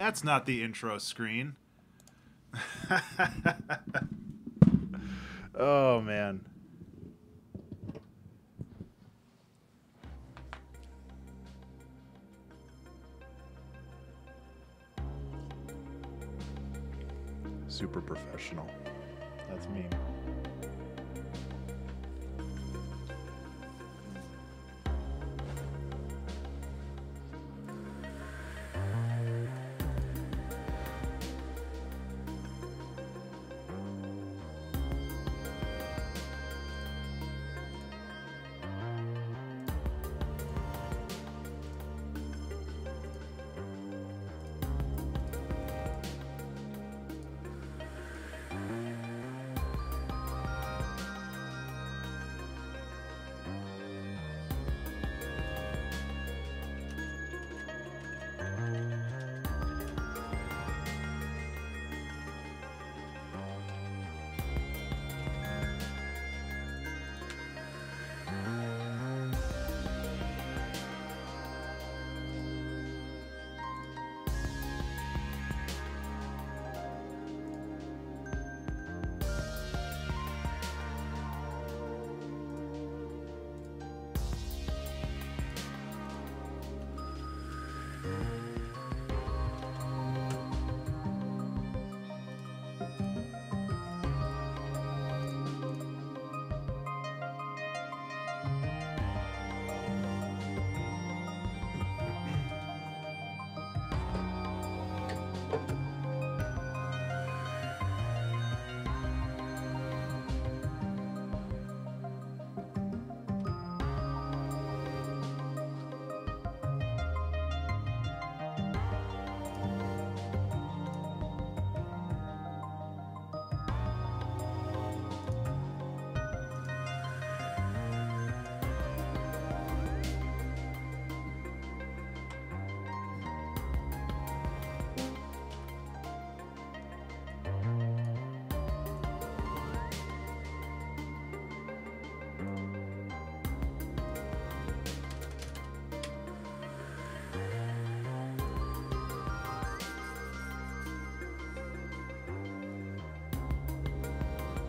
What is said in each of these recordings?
That's not the intro screen. Oh, man. Super professional. That's me.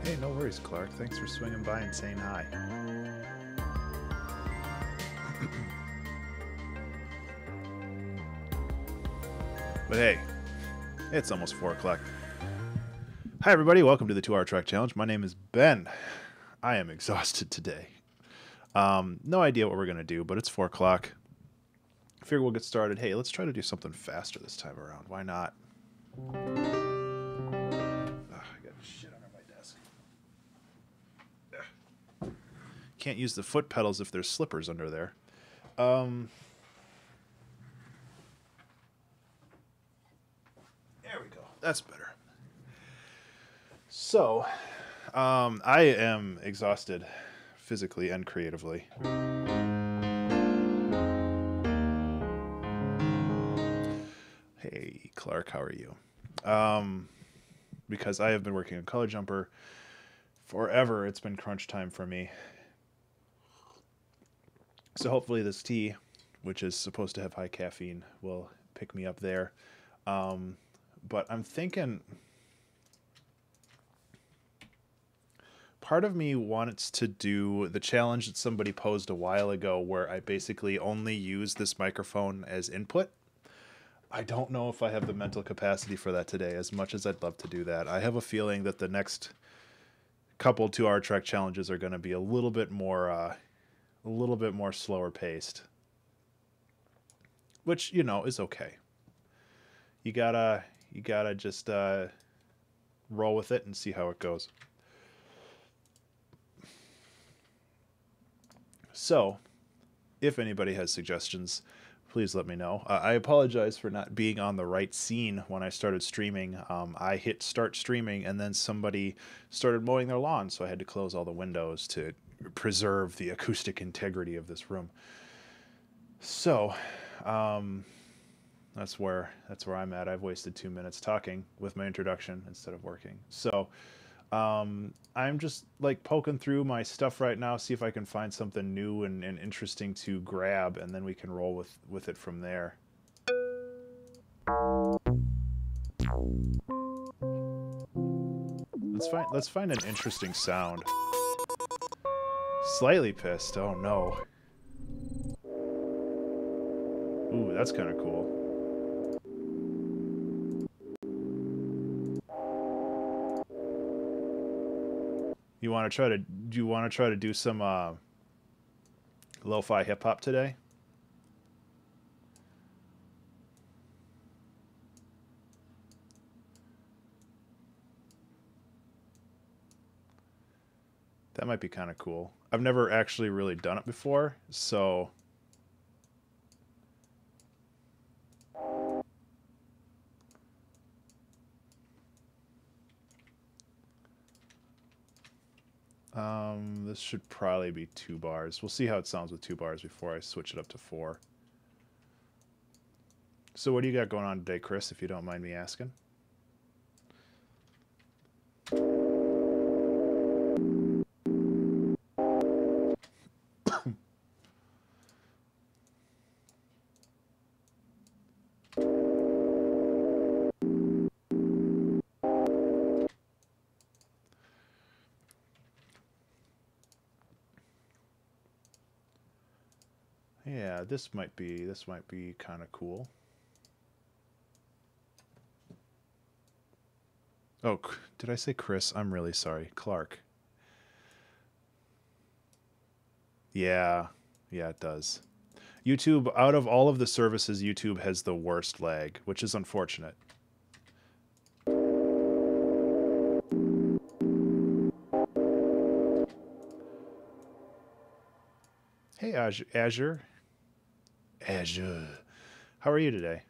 Hey, no worries, Clark. Thanks for swinging by and saying hi. But hey, it's almost 4 o'clock. Hi, everybody. Welcome to the 2-Hour Track Challenge. My name is Ben. I am exhausted today. No idea what we're going to do, but it's 4 o'clock. I figure we'll get started. Hey, let's try to do something faster this time around. Why not? I got shit under my desk. Can't use the foot pedals if there's slippers under there. There we go. That's better. So, I am exhausted physically and creatively. Hey, Clark, how are you? Because I have been working on Color Jumper forever. It's been crunch time for me. So hopefully this tea, which is supposed to have high caffeine, will pick me up there. But I'm thinking, part of me wants to do the challenge that somebody posed a while ago where I basically only use this microphone as input. I don't know if I have the mental capacity for that today, as much as I'd love to do that. I have a feeling that the next couple 2-hour track challenges are going to be a little bit more slower paced, which, you know, is okay. You gotta just roll with it and see how it goes. So, if anybody has suggestions, please let me know. I apologize for not being on the right scene when I started streaming. I hit start streaming and then somebody started mowing their lawn, so I had to close all the windows to preserve the acoustic integrity of this room. So, that's where I'm at. I've wasted 2 minutes talking with my introduction instead of working. So, I'm just like poking through my stuff right now, see if I can find something new and interesting to grab, and then we can roll with it from there. Let's find an interesting sound. Slightly pissed. Oh no. Ooh, that's kind of cool. You want to try to? Do you want to try to do some lo-fi hip hop today? That might be kind of cool. I've never actually really done it before, so this should probably be 2 bars. We'll see how it sounds with 2 bars before I switch it up to 4. So what do you got going on today, Chris, if you don't mind me asking? Yeah, this might be kind of cool. Oh, did I say Chris? I'm really sorry. Clark. Yeah. Yeah, it does. YouTube, out of all of the services, YouTube has the worst lag, which is unfortunate. Hey, Azure. How are you today?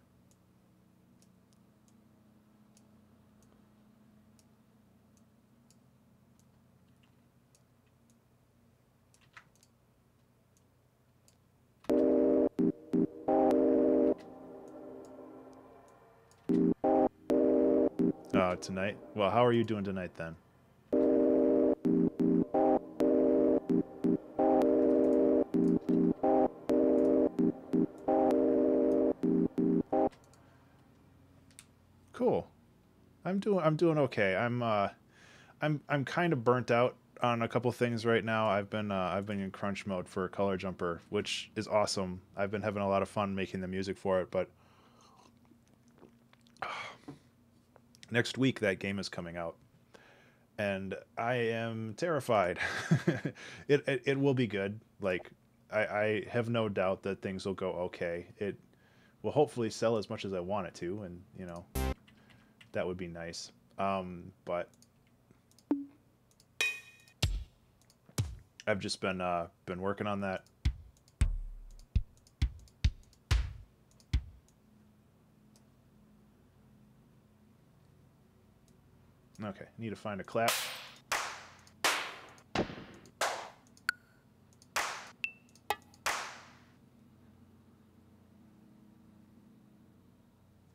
Tonight? Well, how are you doing tonight then? Cool. I'm doing okay. I'm kind of burnt out on a couple things right now. I've been in crunch mode for Color Jumper, which is awesome. I've been having a lot of fun making the music for it, but next week that game is coming out, and I am terrified. It will be good. Like I have no doubt that things will go okay. It will hopefully sell as much as I want it to, and you know, that would be nice. But I've just been working on that. Okay, need to find a clap.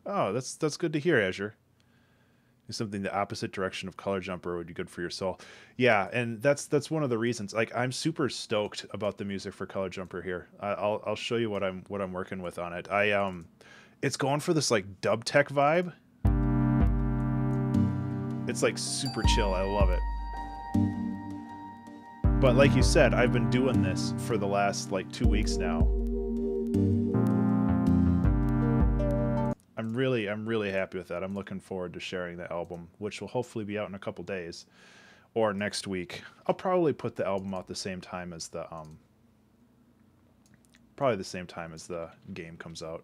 Oh, that's good to hear, Azure. Something the opposite direction of Color Jumper would be good for your soul. Yeah, and that's one of the reasons. Like, I'm super stoked about the music for Color Jumper here. I'll show you what I'm working with on it. It's going for this like dub tech vibe. It's like super chill. I love it. But like you said, I've been doing this for the last like 2 weeks now. I'm really happy with that. I'm looking forward to sharing the album, which will hopefully be out in a couple days or next week. I'll probably put the album out the same time as the game comes out.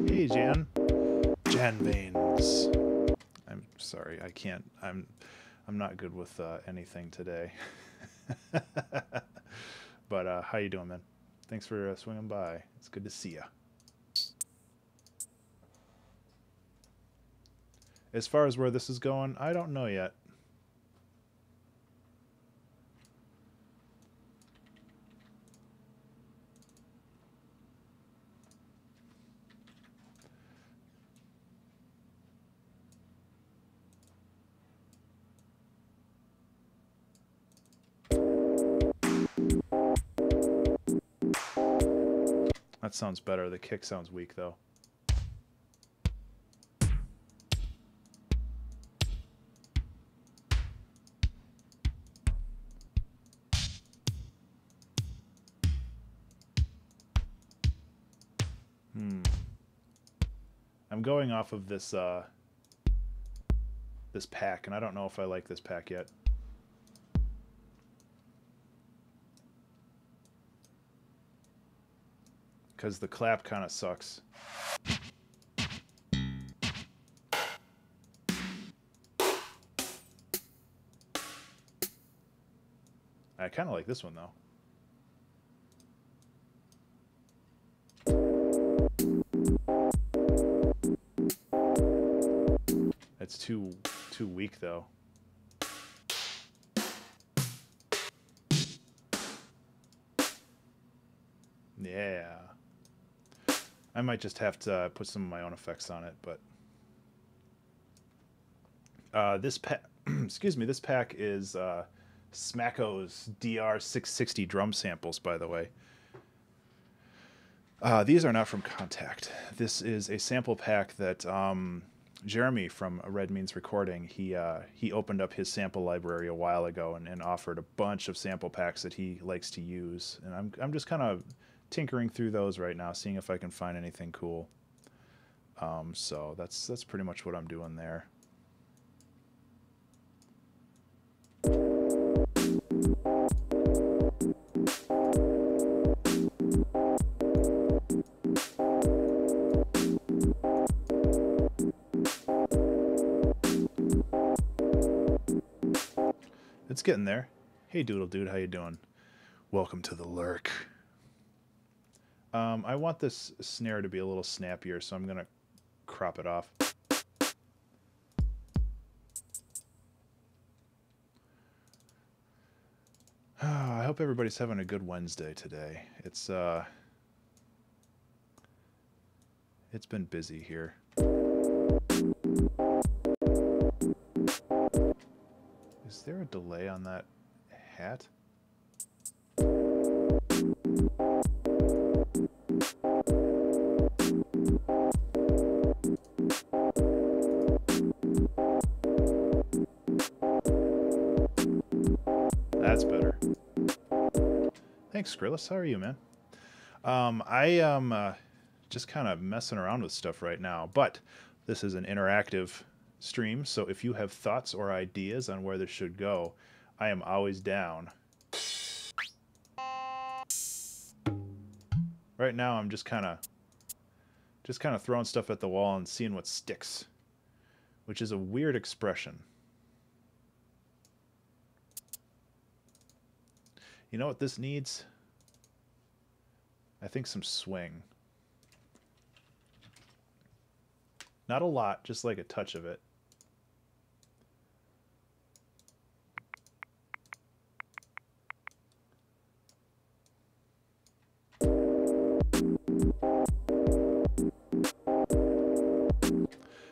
Hey, Jan Veins. I'm sorry, I can't. I'm not good with anything today. But how you doing, man? Thanks for swinging by. It's good to see you. As far as where this is going, I don't know yet. That sounds better. The kick sounds weak, though. I'm going off of this this pack, and I don't know if I like this pack yet. Because the clap kind of sucks. I kind of like this one, though. It's too weak, though. Yeah. I might just have to put some of my own effects on it, but this pack, excuse me, this pack is Smacko's DR660 drum samples, by the way. These are not from Contact. This is a sample pack that Jeremy from Red Means Recording, he opened up his sample library a while ago and offered a bunch of sample packs that he likes to use, and I'm just kind of tinkering through those right now, seeing if I can find anything cool. So that's pretty much what I'm doing there. It's getting there. Hey, Doodle Dude, how you doing? Welcome to the lurk. I want this snare to be a little snappier, so I'm going to crop it off. I hope everybody's having a good Wednesday today. It's been busy here. Is there a delay on that hat? That's better. Thanks, Skrillis. How are you, man? I am just kind of messing around with stuff right now, but this is an interactive stream, so if you have thoughts or ideas on where this should go, I am always down. Right now, I'm just kind of throwing stuff at the wall and seeing what sticks, which is a weird expression. You know what this needs? I think some swing. Not a lot, just like a touch of it.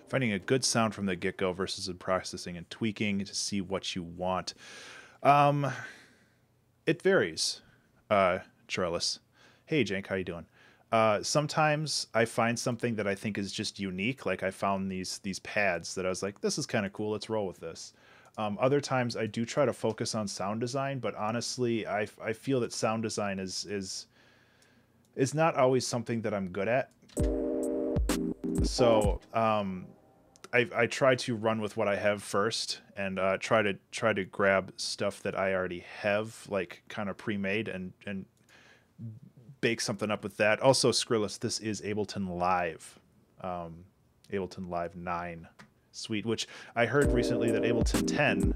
Finding a good sound from the get-go versus in processing and tweaking to see what you want. It varies, Trellis. Hey, Jank, how you doing? Sometimes I find something that I think is just unique. Like I found these pads that I was like, this is kind of cool. Let's roll with this. Other times I do try to focus on sound design, but honestly, I feel that sound design is not always something that I'm good at. So I try to run with what I have first and try to grab stuff that I already have, like kind of pre-made, and bake something up with that. Also, Skrillis, this is Ableton Live. Ableton Live 9 suite, which I heard recently that Ableton 10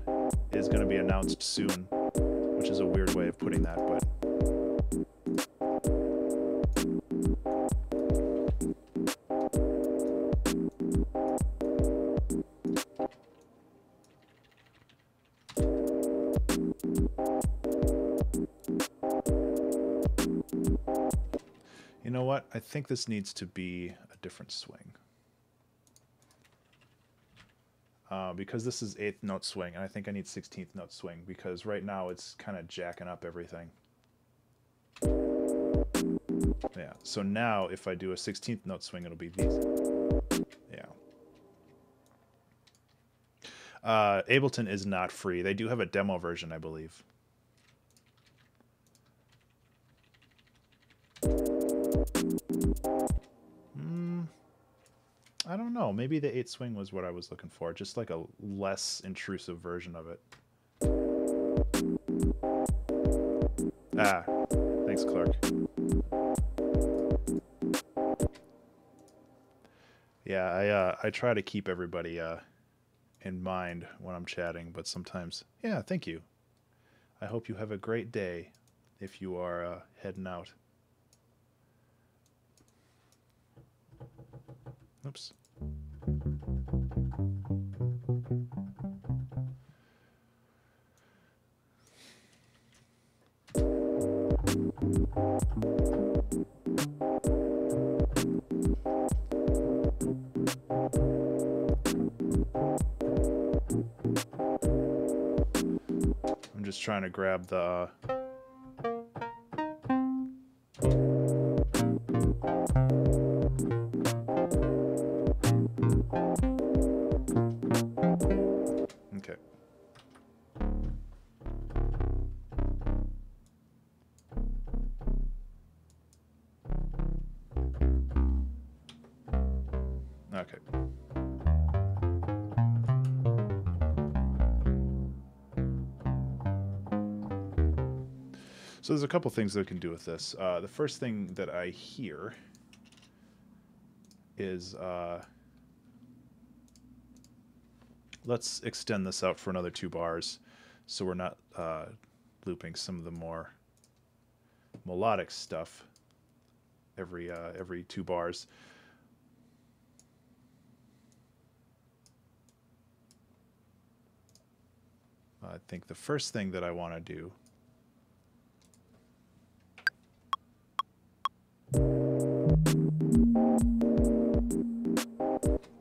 is going to be announced soon, which is a weird way of putting that, but... You know what? I think this needs to be a different swing. Because this is 8th note swing, and I think I need 16th note swing, because right now it's kind of jacking up everything. Yeah, so now if I do a 16th note swing, it'll be these. Yeah. Ableton is not free. They do have a demo version, I believe. I don't know. Maybe the 8 swing was what I was looking for. Just like a less intrusive version of it. Ah, thanks, Clark. Yeah, I try to keep everybody in mind when I'm chatting, but sometimes, yeah, thank you. I hope you have a great day if you are heading out. Oops. I'm just trying to grab the okay. Okay. So there's a couple things that we can do with this. The first thing that I hear is let's extend this out for another 2 bars so we're not looping some of the more melodic stuff every 2 bars. I think the first thing that I want to do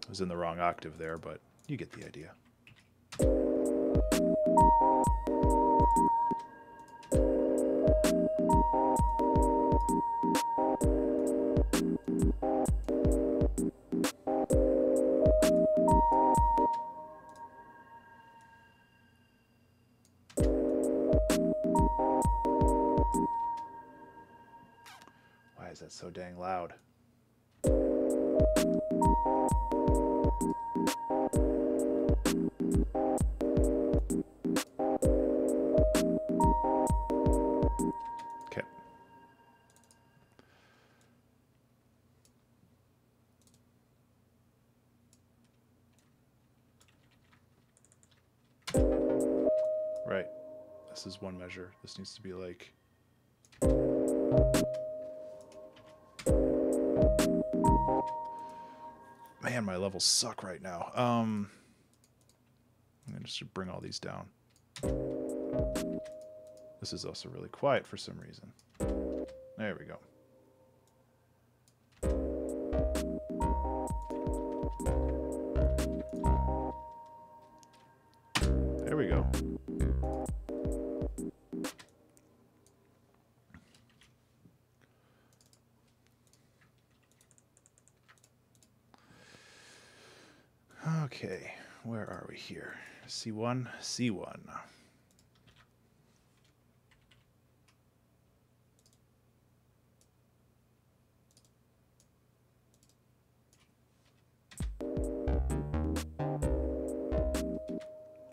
was in the wrong octave there, but you get the idea. Why is that so dang loud? Okay. Right. This is one measure. This needs to be like... Man, my levels suck right now. I'm going to just bring all these down. This is also really quiet for some reason. There we go. There we go. Okay, where are we here? C1, C1.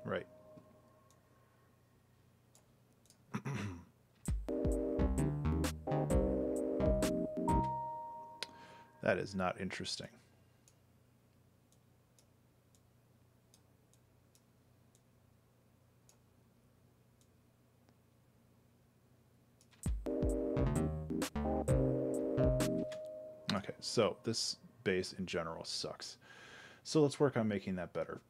Right. That is not interesting. Okay, so this bass in general sucks. So let's work on making that better.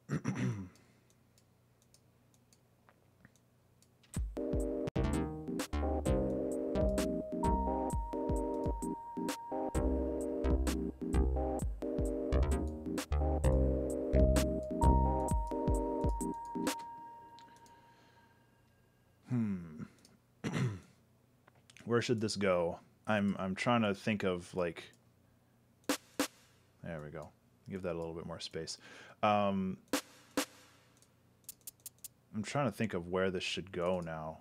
Where should this go? I'm trying to think of like, there we go. Give that a little bit more space. I'm trying to think of where this should go now,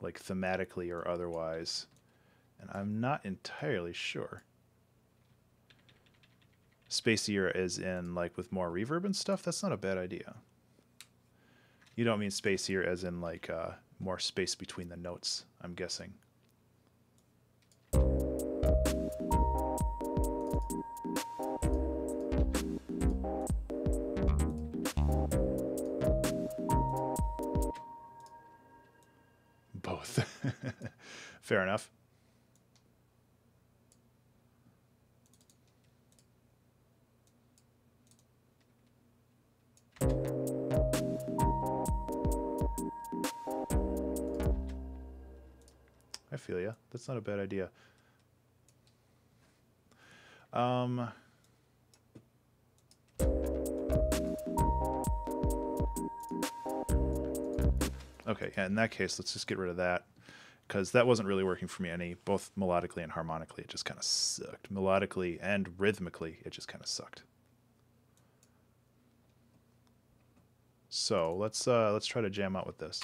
like thematically or otherwise, and I'm not entirely sure. Spacier as in like with more reverb and stuff? That's not a bad idea. You don't mean spacier as in like more space between the notes, I'm guessing. Both. Fair enough. I feel ya. That's not a bad idea. Okay, yeah, in that case, let's just get rid of that, because that wasn't really working for me any, both melodically and harmonically. It just kind of sucked. Melodically and rhythmically, it just kind of sucked. So let's try to jam out with this.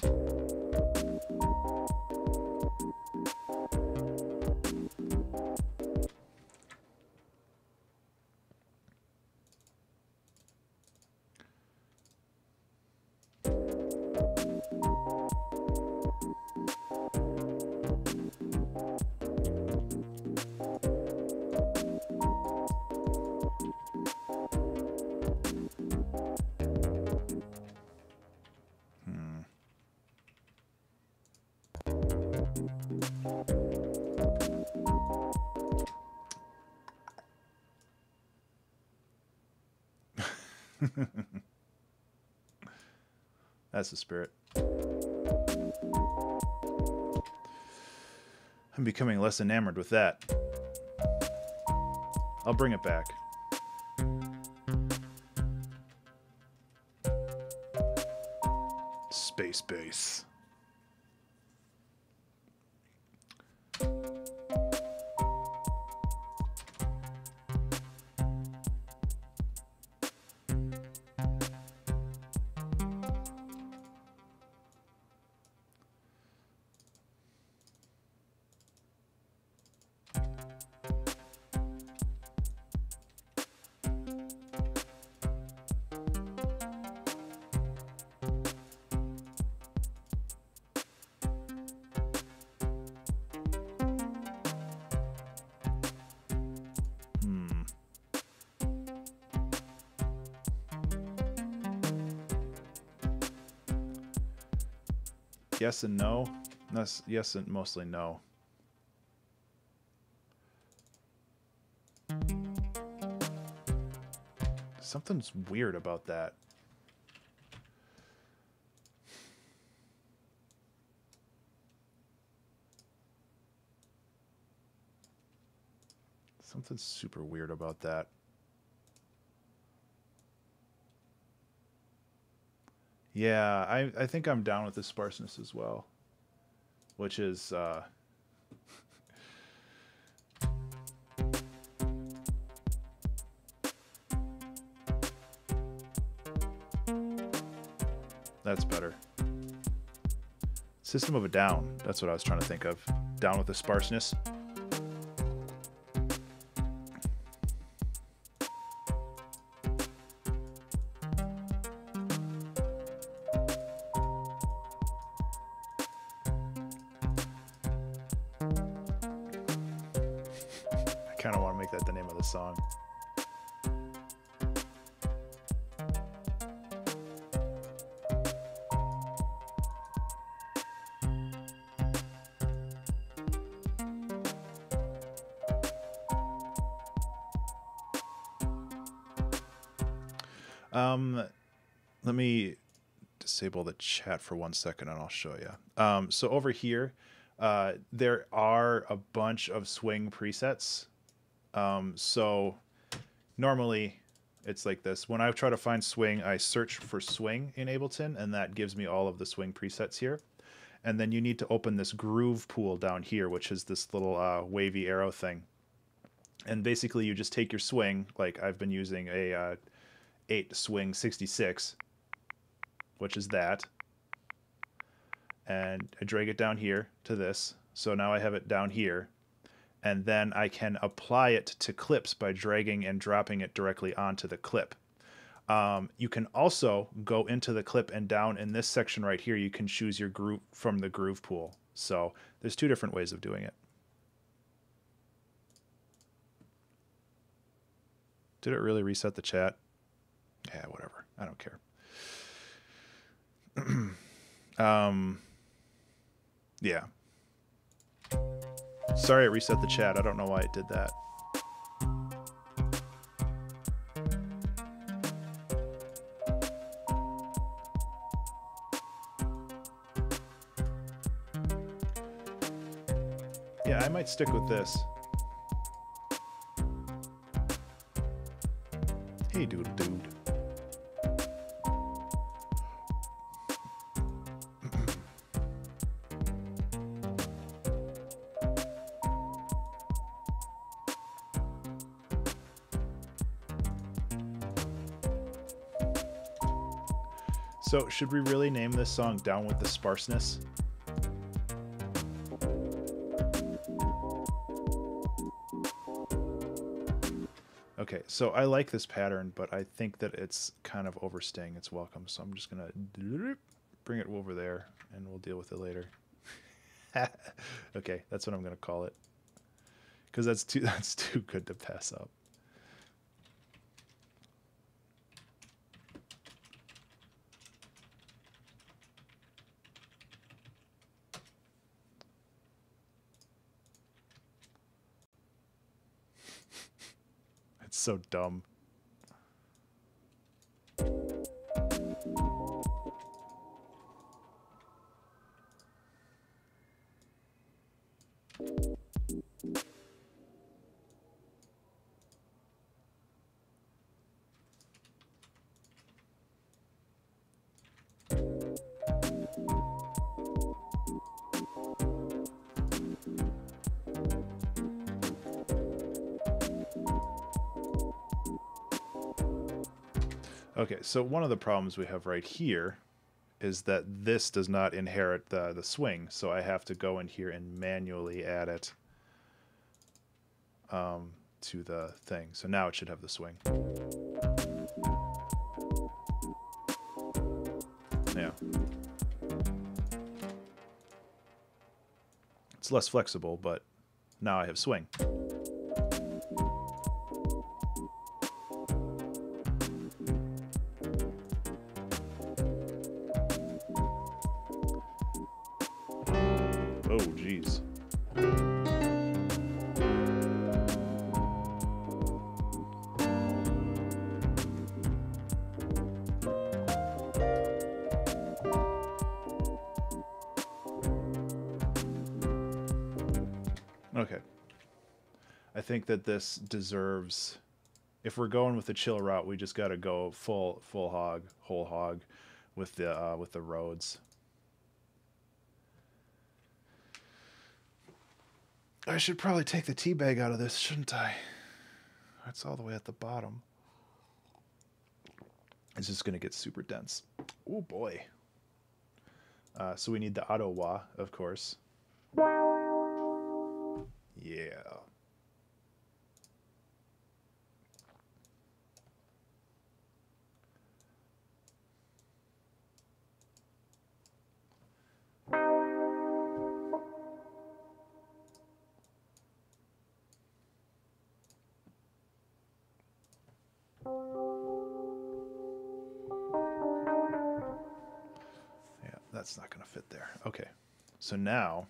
That's the spirit. I'm becoming less enamored with that. I'll bring it back. Space bass. Yes and no. That's yes and mostly no. Something's weird about that. Something's super weird about that. Yeah, I think I'm down with the sparseness as well, which is that's better. System of a Down. That's what I was trying to think of. Down with the sparseness. I kind of want to make that the name of the song. Let me disable the chat for 1 second and I'll show you. So over here, there are a bunch of swing presets. So normally it's like this. When I try to find swing, I search for swing in Ableton, and that gives me all of the swing presets here. And then you need to open this groove pool down here, which is this little wavy arrow thing. And basically you just take your swing, like I've been using a 8 swing 66, which is that, and I drag it down here to this. So now I have it down here, and then I can apply it to clips by dragging and dropping it directly onto the clip. You can also go into the clip, and down in this section right here, you can choose your groove from the groove pool. So there's 2 different ways of doing it. Did it really reset the chat? Yeah, whatever. I don't care. Yeah. Sorry it reset the chat. I don't know why it did that. Yeah, I might stick with this. Hey, dude. So, should we really name this song Down with the Sparseness? Okay, so I like this pattern, but I think that it's kind of overstaying its welcome, so I'm just going to bring it over there, and we'll deal with it later. Okay, that's what I'm going to call it, because that's too good to pass up. It's so dumb. Okay, so one of the problems we have right here is that this does not inherit the swing, so I have to go in here and manually add it to the thing. So now it should have the swing. Yeah. It's less flexible, but now I have swing. Oh, geez. Okay. I think that this deserves, if we're going with the chill route, we just got to go full hog, whole hog with the roads. I should probably take the tea bag out of this, shouldn't I? That's all the way at the bottom. It's just going to get super dense. Oh, boy. So we need the auto wah, of course. Yeah. Yeah, that's not going to fit there. Okay. So now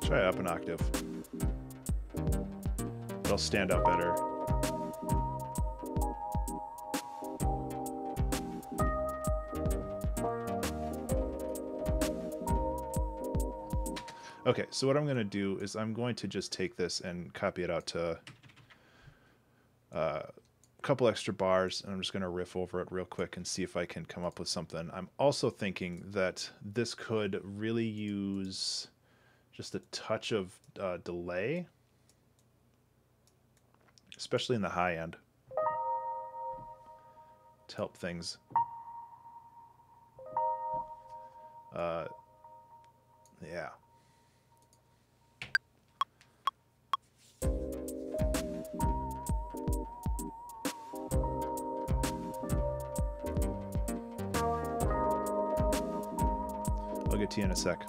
try up an octave. It'll stand out better. Okay, so what I'm going to do is I'm going to just take this and copy it out to a couple extra bars, and I'm just going to riff over it real quick and see if I can come up with something. I'm also thinking that this could really use just a touch of delay, especially in the high end, to help things. Yeah. I'll get to you in a sec.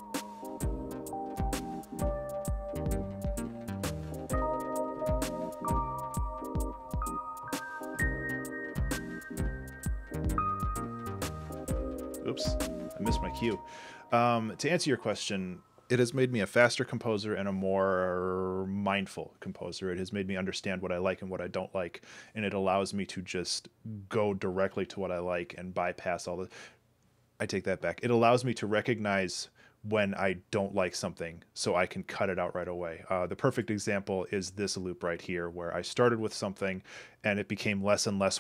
Oops, I missed my cue. To answer your question, it has made me a faster composer and a more mindful composer. It has made me understand what I like and what I don't like, and it allows me to just go directly to what I like and bypass all the... I take that back. It allows me to recognize when I don't like something so I can cut it out right away. The perfect example is this loop right here, where I started with something and it became less and less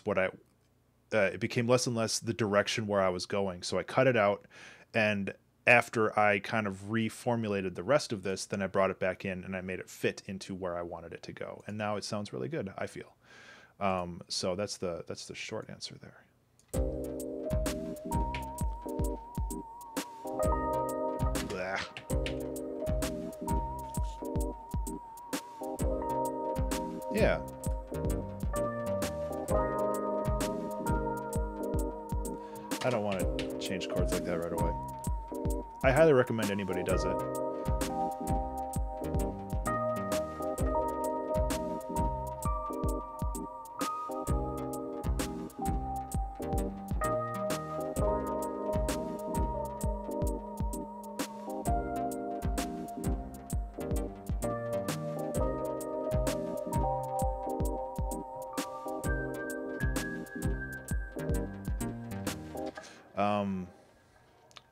the direction where I was going. So I cut it out, and after I kind of reformulated the rest of this, then I brought it back in and I made it fit into where I wanted it to go. And now it sounds really good, I feel. So that's the short answer there. Blah. Yeah. I don't want to change chords like that right away. I highly recommend anybody does it.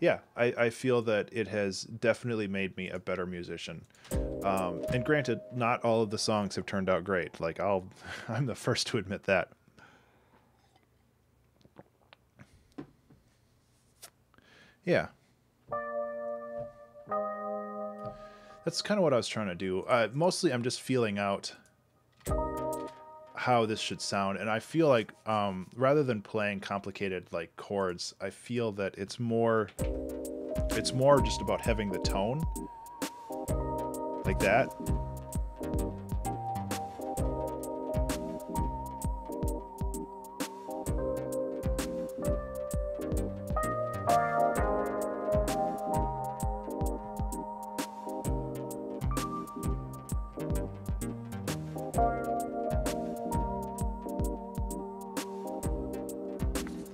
Yeah, I feel that it has definitely made me a better musician. And granted, not all of the songs have turned out great. Like I'm the first to admit that. Yeah. That's kind of what I was trying to do. Mostly I'm just feeling out how this should sound, and I feel like rather than playing complicated like chords, I feel that it's more just about having the tone like that.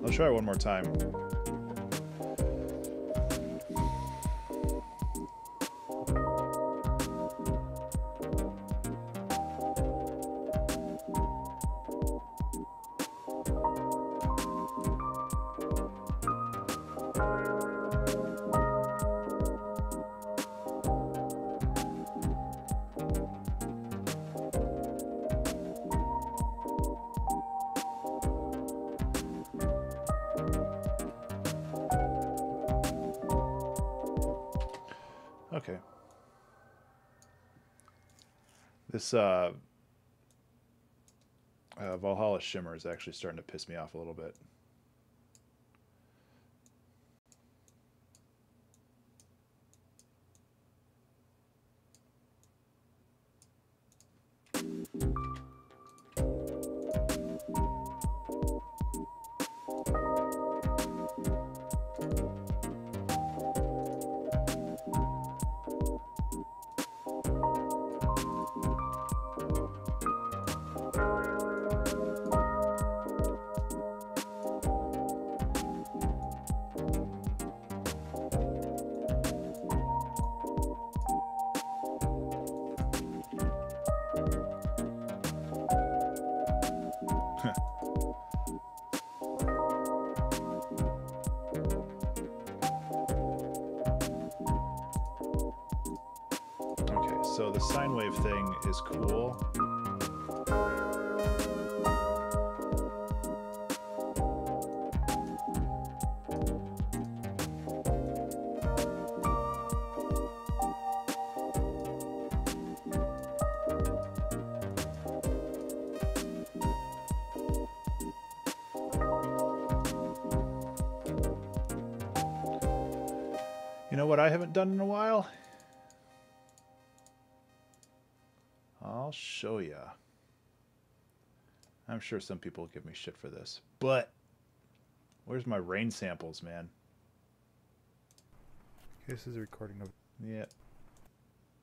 I'll try it one more time. Okay. This Valhalla Shimmer is actually starting to piss me off a little bit. So the sine wave thing is cool. You know what I haven't done in a while? I'll show ya. I'm sure some people will give me shit for this, but where's my rain samples, man? This is a recording of... Yeah.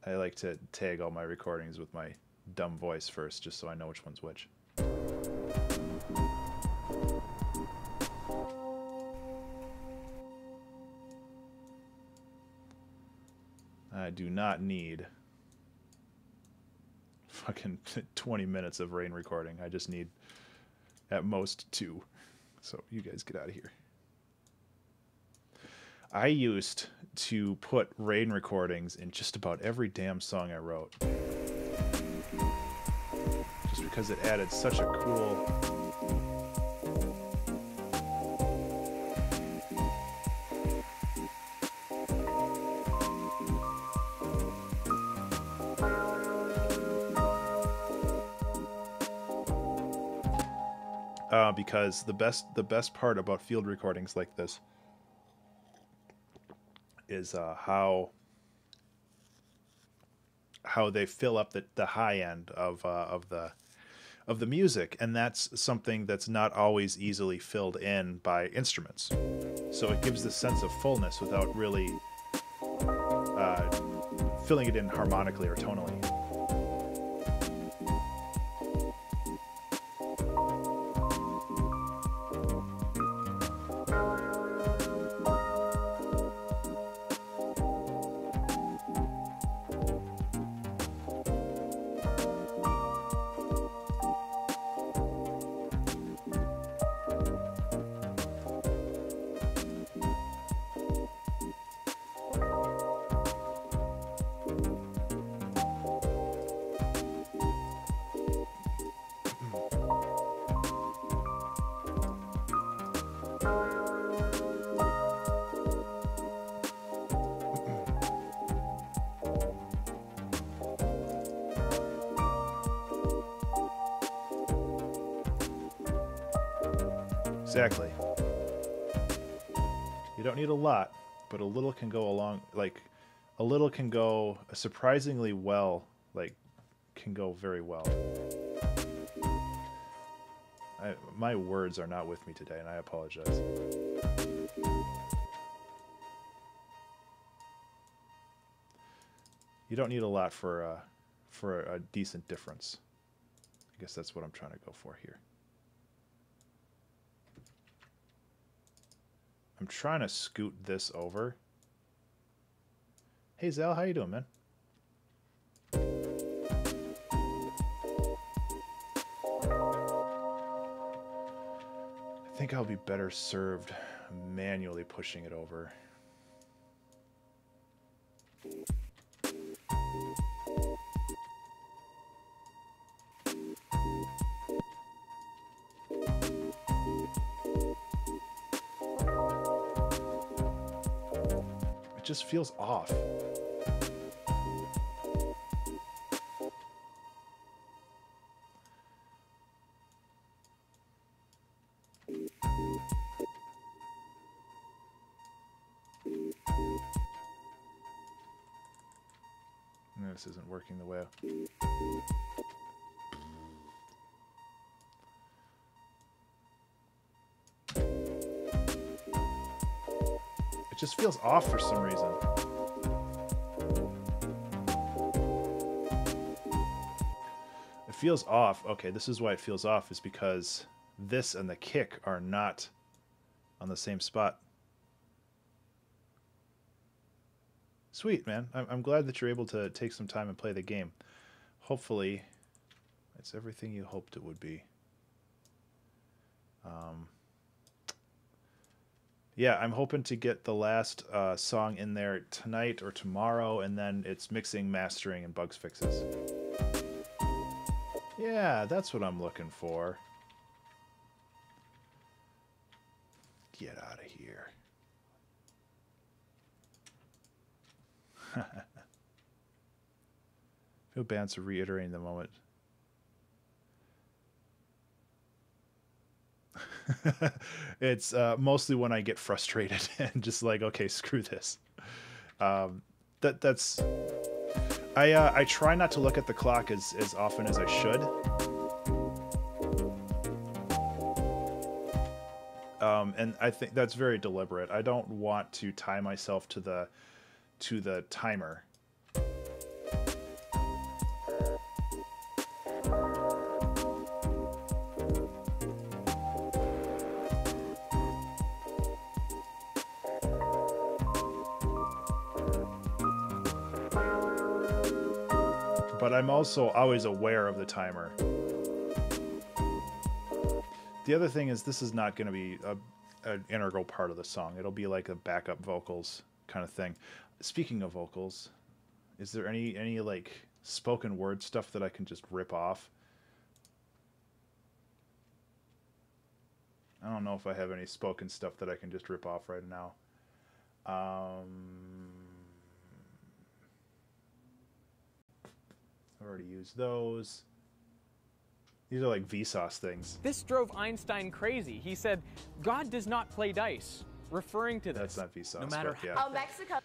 I like to tag all my recordings with my dumb voice first, just so I know which one's which. I do not need fucking 20 minutes of rain recording. I just need at most 2. So you guys get out of here. I used to put rain recordings in just about every damn song I wrote. Just because it added such a cool... because the best part about field recordings like this is how they fill up the high end of the music, and that's something that's not always easily filled in by instruments. So it gives this sense of fullness without really filling it in harmonically or tonally. Exactly. You don't need a lot, but a little can go along, like, a little can go surprisingly well, like, can go very well. My words are not with me today, and I apologize. You don't need a lot for a decent difference. I guess that's what I'm trying to go for here. I'm trying to scoot this over. Hey Zal, how you doing, man? I think I'll be better served manually pushing it over. It just feels off. No, this isn't working the way it just feels off for some reason. It feels off. Okay, this is why it feels off, is because this and the kick are not on the same spot. Sweet, man. I'm glad that you're able to take some time and play the game. Hopefully, it's everything you hoped it would be. Yeah, I'm hoping to get the last song in there tonight or tomorrow, and then it's mixing, mastering, and bugs fixes. Yeah, that's what I'm looking for. Get out of here. Feel bad for reiterating the moment. It's mostly when I get frustrated and just like, okay, screw this. That's I try not to look at the clock as often as I should. And I think that's very deliberate. I don't want to tie myself to the timer. But I'm also always aware of the timer. The other thing is, this is not going to be an integral part of the song. It'll be like a backup vocals kind of thing. Speaking of vocals, is there any like spoken word stuff that I can just rip off? I don't know if I have any spoken stuff that I can just rip off right now. I've already used those. These are like Vsauce things. This drove Einstein crazy. He said, God does not play dice, referring to this. That's not Vsauce. No matter yeah. how. Oh, Mexico.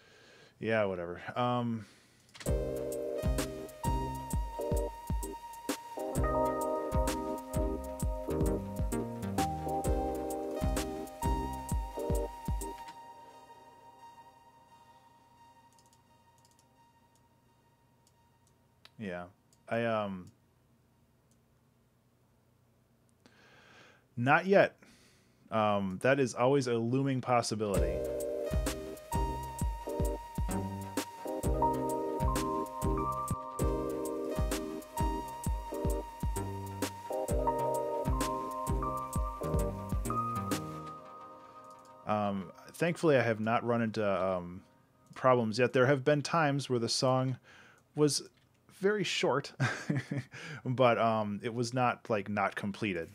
Yeah, whatever. Yeah. Not yet. That is always a looming possibility. Thankfully, I have not run into problems yet. There have been times where the song was very short, but it was not like not completed.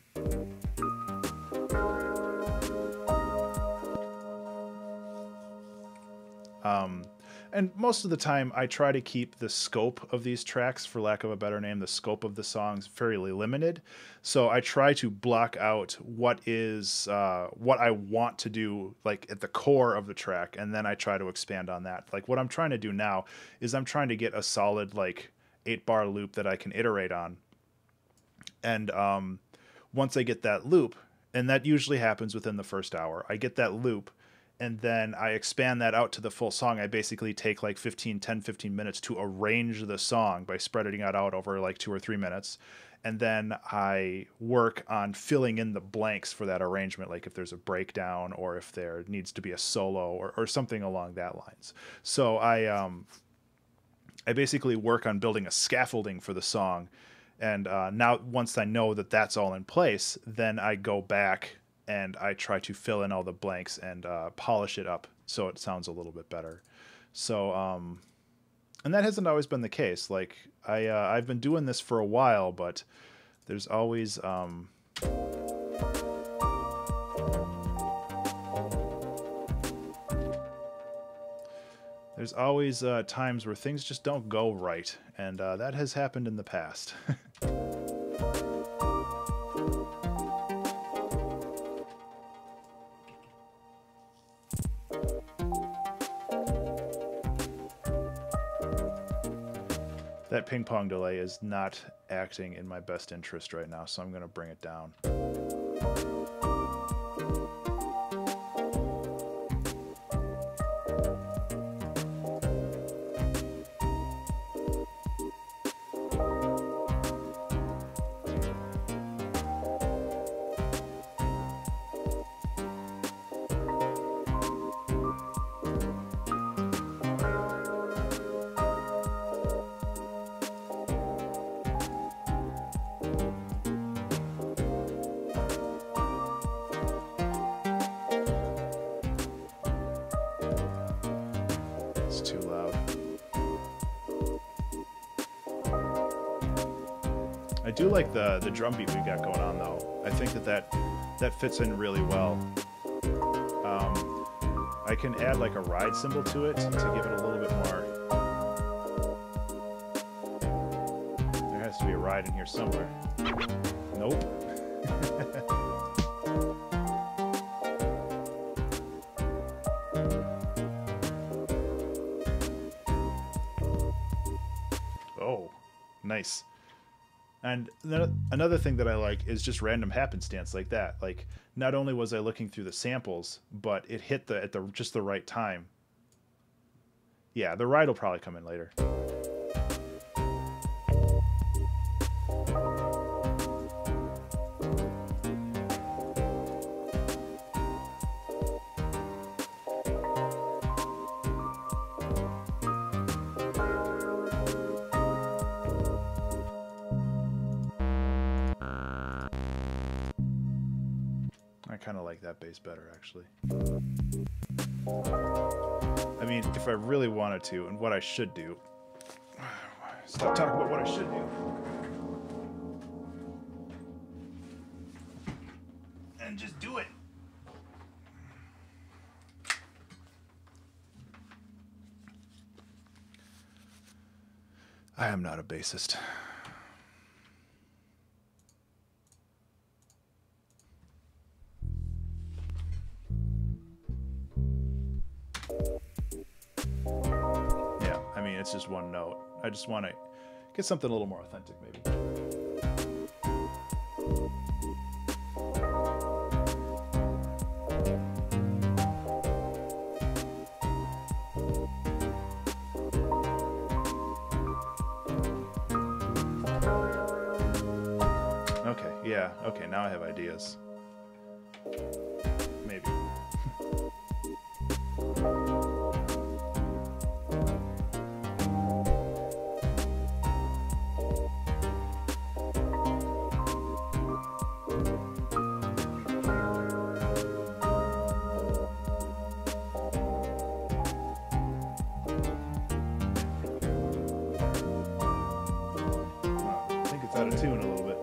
And most of the time I try to keep the scope of these tracks, for lack of a better name, the scope of the songs fairly limited. So I try to block out what is what I want to do like at the core of the track, and then I try to expand on that. Like what I'm trying to do now is I'm trying to get a solid like 8-bar loop that I can iterate on. And once I get that loop, and that usually happens within the first hour, I get that loop, and then I expand that out to the full song. I basically take like 15 minutes to arrange the song by spreading it out over like 2 or 3 minutes. And then I work on filling in the blanks for that arrangement, like if there's a breakdown or if there needs to be a solo or something along that lines. So I basically work on building a scaffolding for the song. And now once I know that that's all in place, then I go back and I try to fill in all the blanks and polish it up so it sounds a little bit better. So, and that hasn't always been the case. Like I've been doing this for a while, but there's always times where things just don't go right, and that has happened in the past. That ping pong delay is not acting in my best interest right now, so I'm going to bring it down. I do like the drum beat we got going on, though. I think that fits in really well. I can add like a ride cymbal to it to give it a little bit more. There has to be a ride in here somewhere. Nope. Oh, nice. And another thing that I like is just random happenstance like that. Like, not only was I looking through the samples, but it hit at just the right time. Yeah, the ride will probably come in later. I kind of like that bass better, actually. I mean, if I really wanted to, and what I should do... Stop talking about what I should do. And just do it. I am not a bassist. It's just one note. I just want to get something a little more authentic, maybe. Okay, yeah, okay, now I have ideas. Maybe. Out of tune a little bit.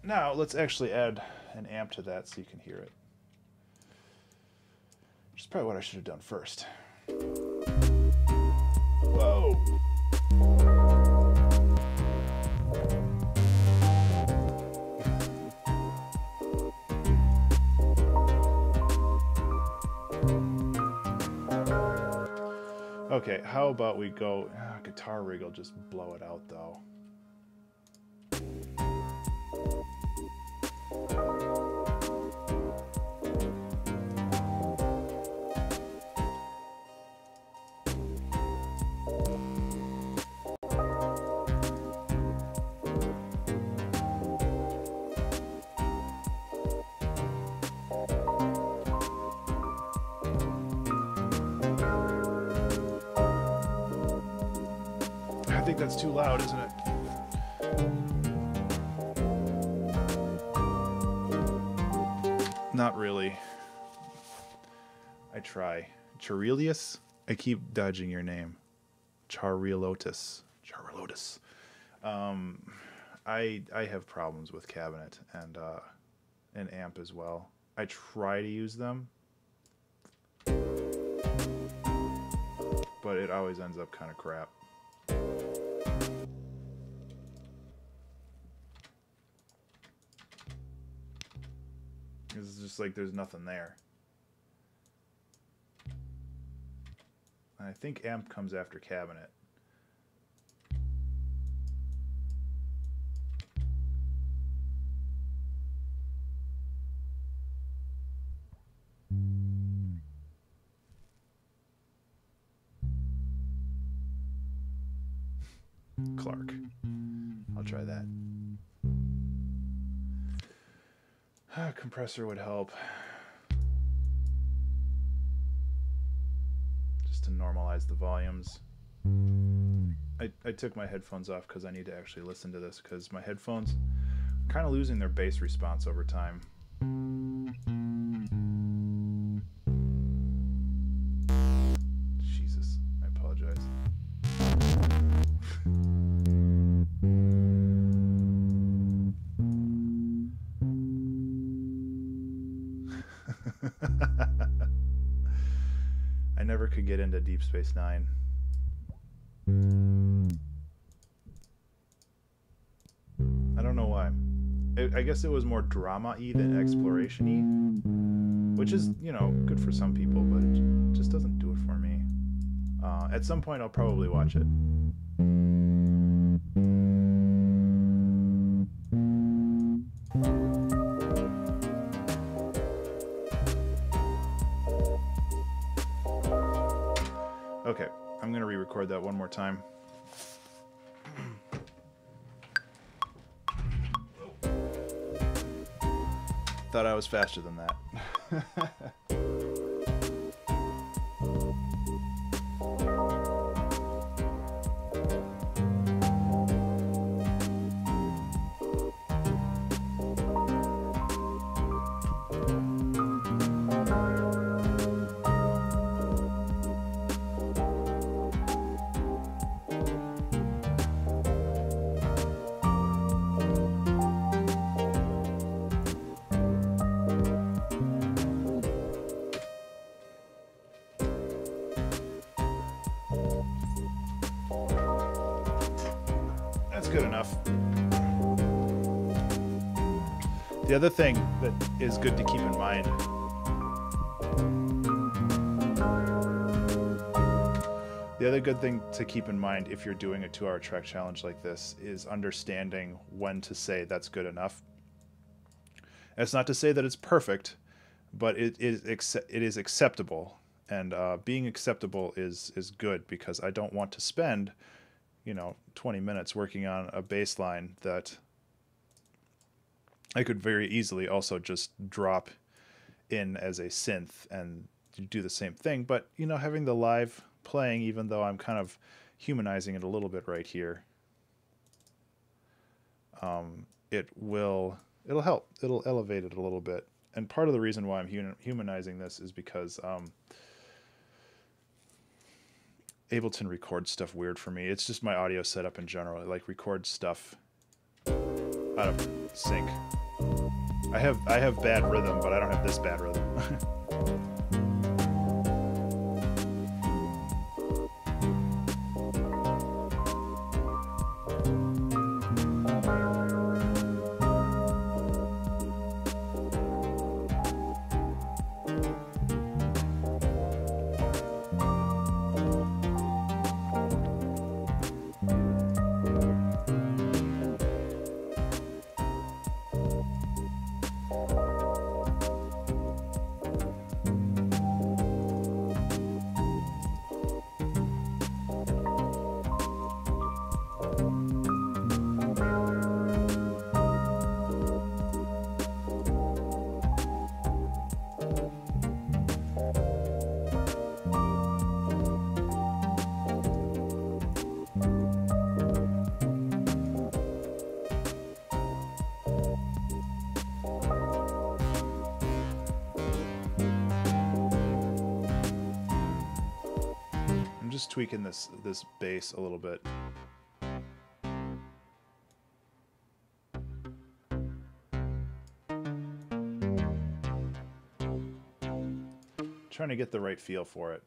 Now, let's actually add an amp to that so you can hear it. Which is probably what I should have done first. Whoa! Okay, how about we go... guitar rig will just blow it out, though. I think that's too loud, isn't it? Not really. I try. Charelius? I keep dodging your name. Charilotis. Charilotis. I have problems with cabinet and an amp as well. I try to use them, but it always ends up kind of crap. It's just like there's nothing there. And I think amp comes after cabinet. Clark. I'll try that. Compressor would help. Just to normalize the volumes. I took my headphones off because I need to actually listen to this, because my headphones are kind of losing their bass response over time. Jesus, I apologize. I never could get into Deep Space Nine. I don't know why. I guess it was more drama-y than exploration-y, which is, you know, good for some people, but it just doesn't do it for me. At some point, I'll probably watch it. Okay, I'm going to re-record that one more time. Thought I was faster than that. Good enough. The other thing that is good to keep in mind, if you're doing a 2-hour trek challenge like this, is understanding when to say that's good enough. And it's not to say that it's perfect, but it is acceptable, and being acceptable is good, because I don't want to spend 20 minutes working on a bass line that I could very easily also just drop in as a synth and do the same thing. But, having the live playing, even though I'm kind of humanizing it a little bit right here, it'll help. It'll elevate it a little bit. And part of the reason why I'm humanizing this is because Ableton records stuff weird for me. It's just my audio setup in general. I like record stuff out of sync. I have bad rhythm, but I don't have this bad rhythm. Just tweaking this bass a little bit. Trying to get the right feel for it.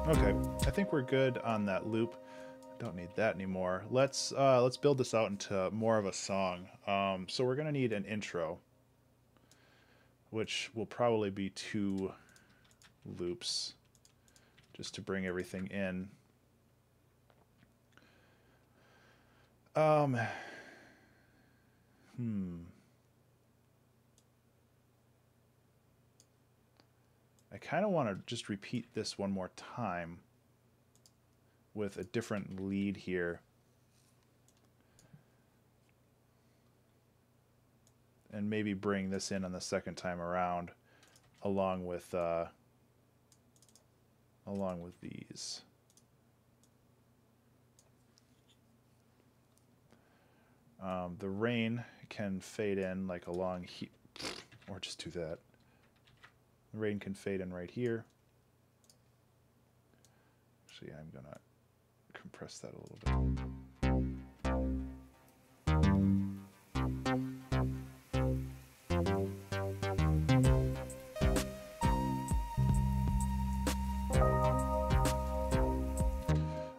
Okay, I think we're good on that loop. Don't need that anymore. Let's build this out into more of a song. So we're gonna need an intro, which will probably be 2 loops. just to bring everything in. I kind of want to just repeat this one more time with a different lead here. And maybe bring this in on the second time around along with these. The rain can fade in like along here, or just do that. The rain can fade in right here. Actually, I'm gonna compress that a little bit.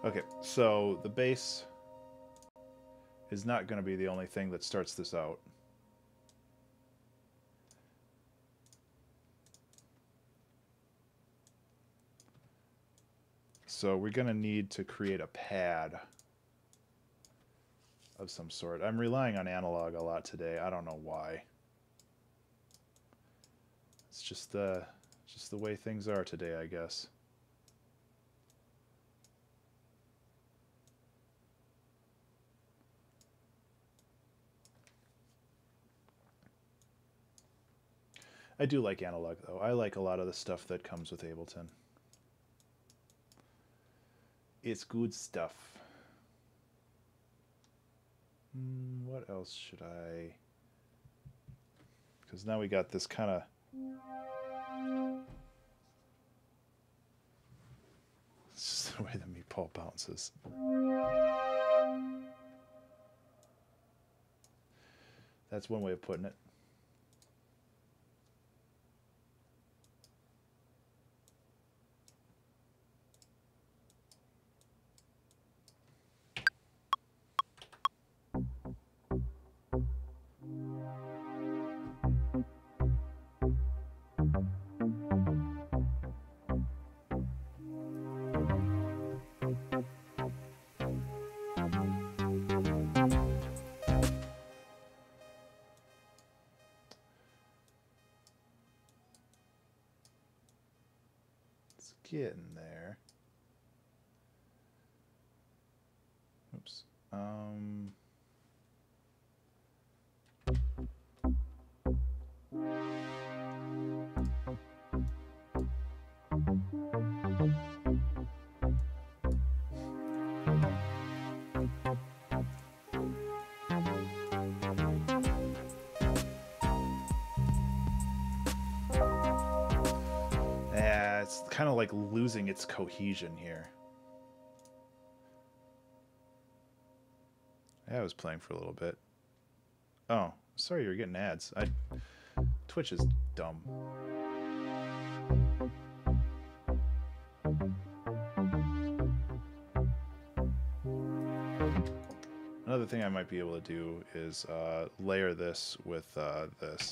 Okay, so the bass is not going to be the only thing that starts this out. So we're going to need to create a pad of some sort. I'm relying on analog a lot today. I don't know why. It's just the way things are today, I guess. I do like analog, though. I like a lot of the stuff that comes with Ableton. It's good stuff. What else should I... Because now we got this kind of... It's just the way the meatball bounces. That's one way of putting it. Getting there. Oops. It's kind of like losing its cohesion here. Yeah, I was playing for a little bit. Oh, sorry you were getting ads. Twitch is dumb. Another thing I might be able to do is layer this with this.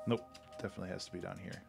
Nope, definitely has to be down here.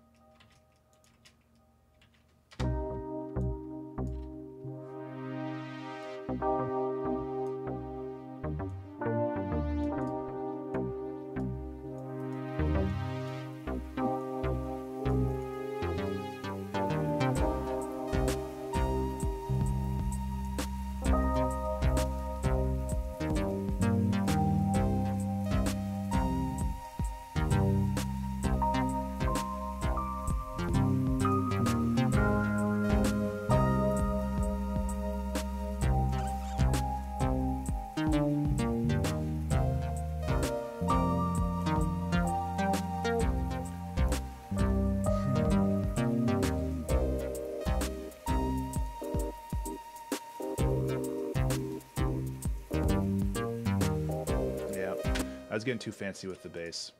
I was getting too fancy with the bass.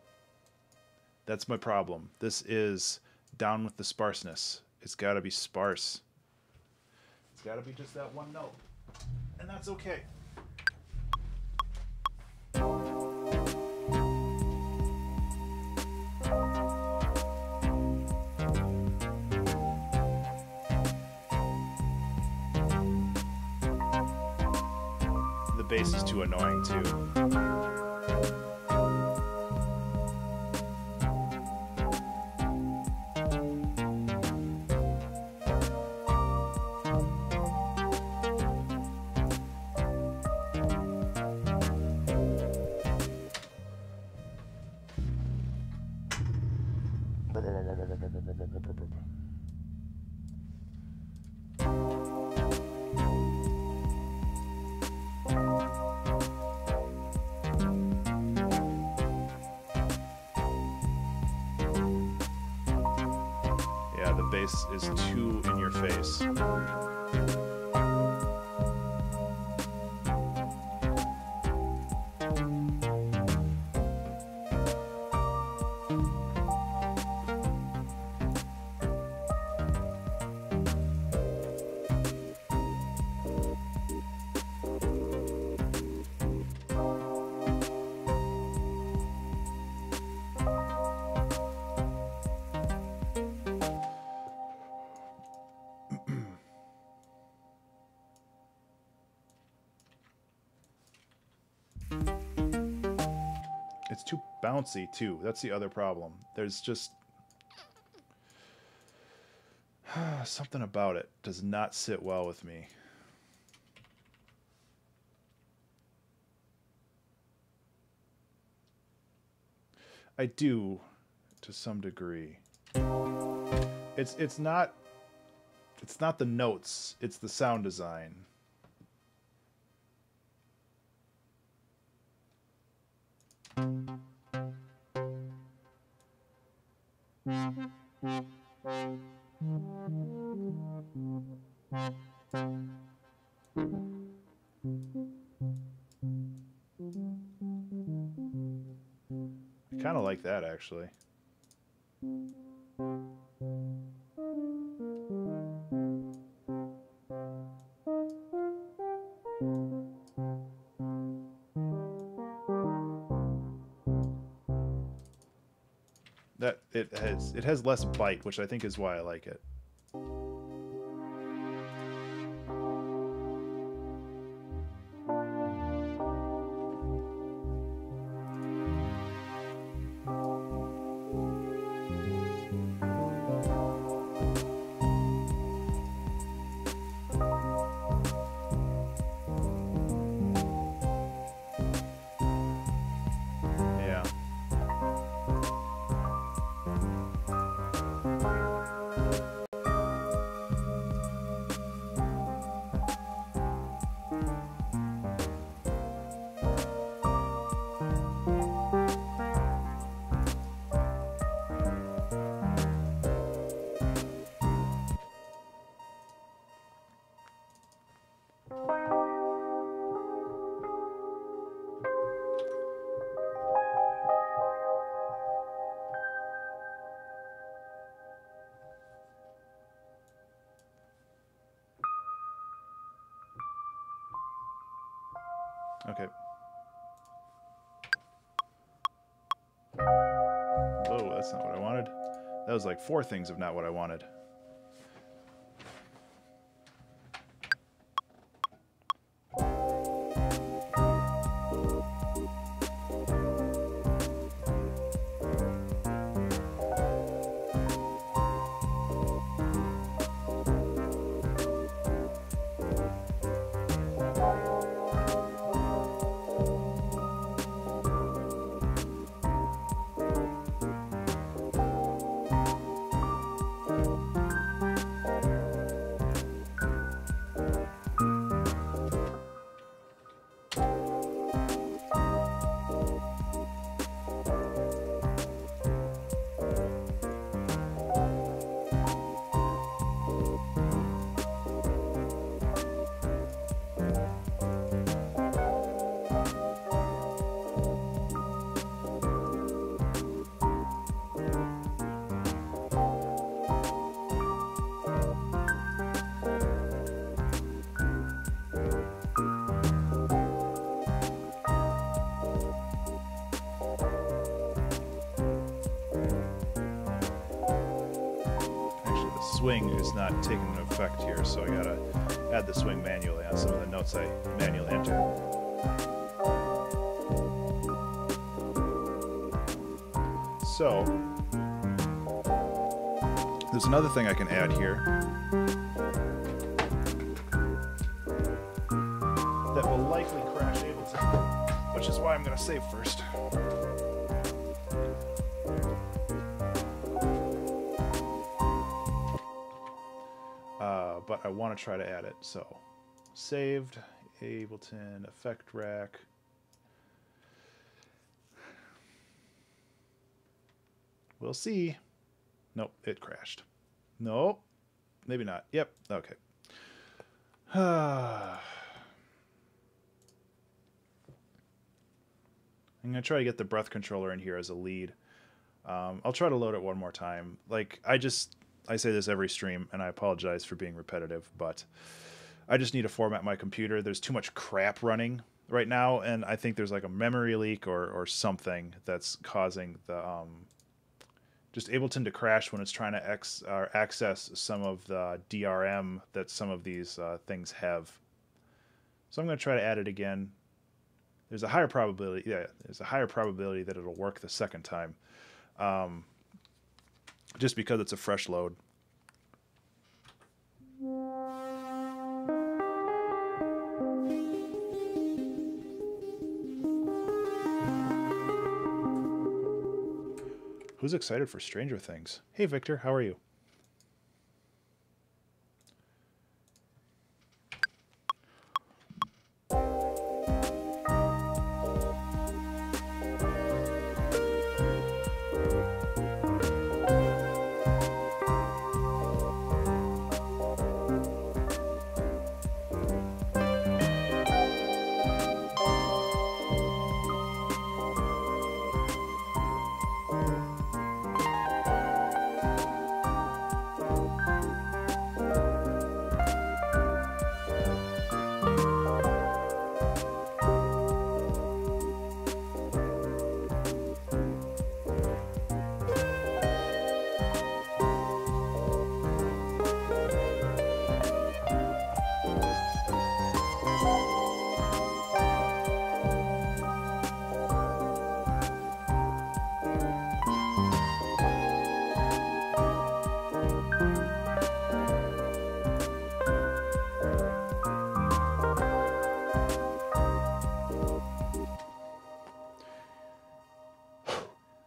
That's my problem. This is down with the sparseness. It's got to be sparse. It's got to be just that one note. And that's okay. The bass is too annoying too. Yeah, the bass is too in your face. It's too bouncy too. That's the other problem. There's just something about it does not sit well with me. I do to some degree. It's not the notes, it's the sound design. I kind of like that, actually. That it has less bite, which I think is why I like it. Okay. Oh, that's not what I wanted. That was like 4 things of not what I wanted. swing is not taking an effect here, so I gotta add the swing manually on some of the notes I manually enter. So, there's another thing I can add here that will likely crash Ableton, which is why I'm going to save first. But I want to try to add it, so saved, Ableton, effect rack. We'll see. Nope, it crashed. Nope, maybe not. Yep, okay. I'm going to try to get the breath controller in here as a lead. I'll try to load it one more time. Like, I say this every stream, and I apologize for being repetitive, but I just need to format my computer. There's too much crap running right now, and I think there's like a memory leak or something that's causing the just Ableton to crash when it's trying to access some of the DRM that some of these things have. So I'm going to try to add it again. There's a higher probability, there's a higher probability that it'll work the second time, just because it's a fresh load. Who's excited for Stranger Things? Hey, Victor, how are you?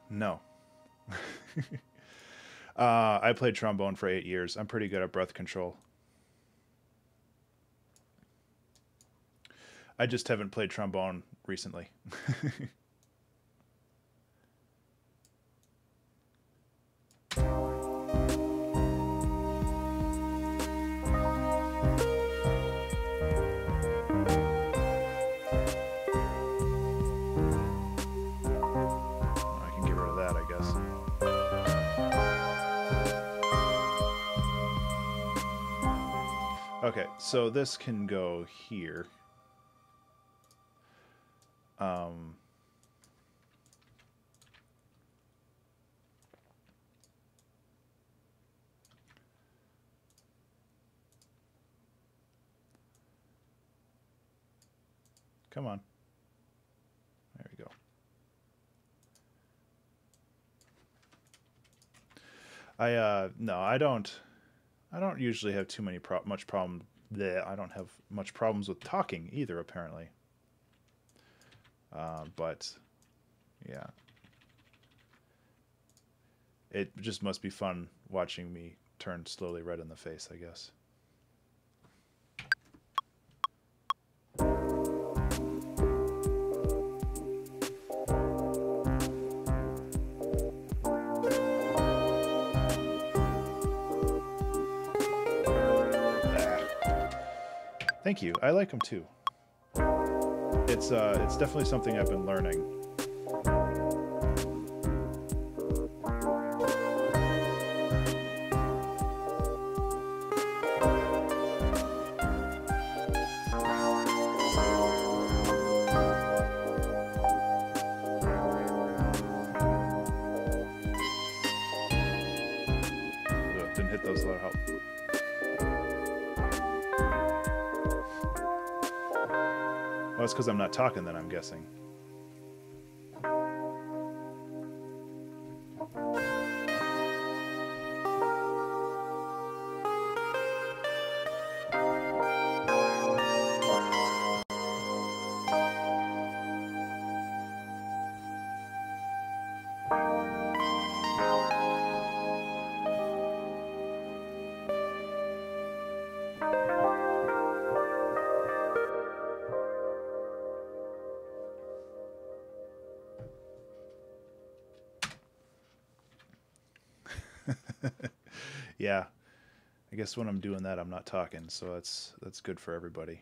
No. I played trombone for 8 years. I'm pretty good at breath control. I just haven't played trombone recently. Okay, so this can go here. Come on. There we go. No, I don't usually have too many much problem there. I don't have much problems with talking either, apparently. But yeah, it just must be fun watching me turn slowly red in the face, I guess. Thank you. I like them too. It's definitely something I've been learning. Ugh, didn't hit those low help. Well, that's because I'm not talking then, I'm guessing. Yeah, I guess when I'm doing that, I'm not talking, so that's good for everybody.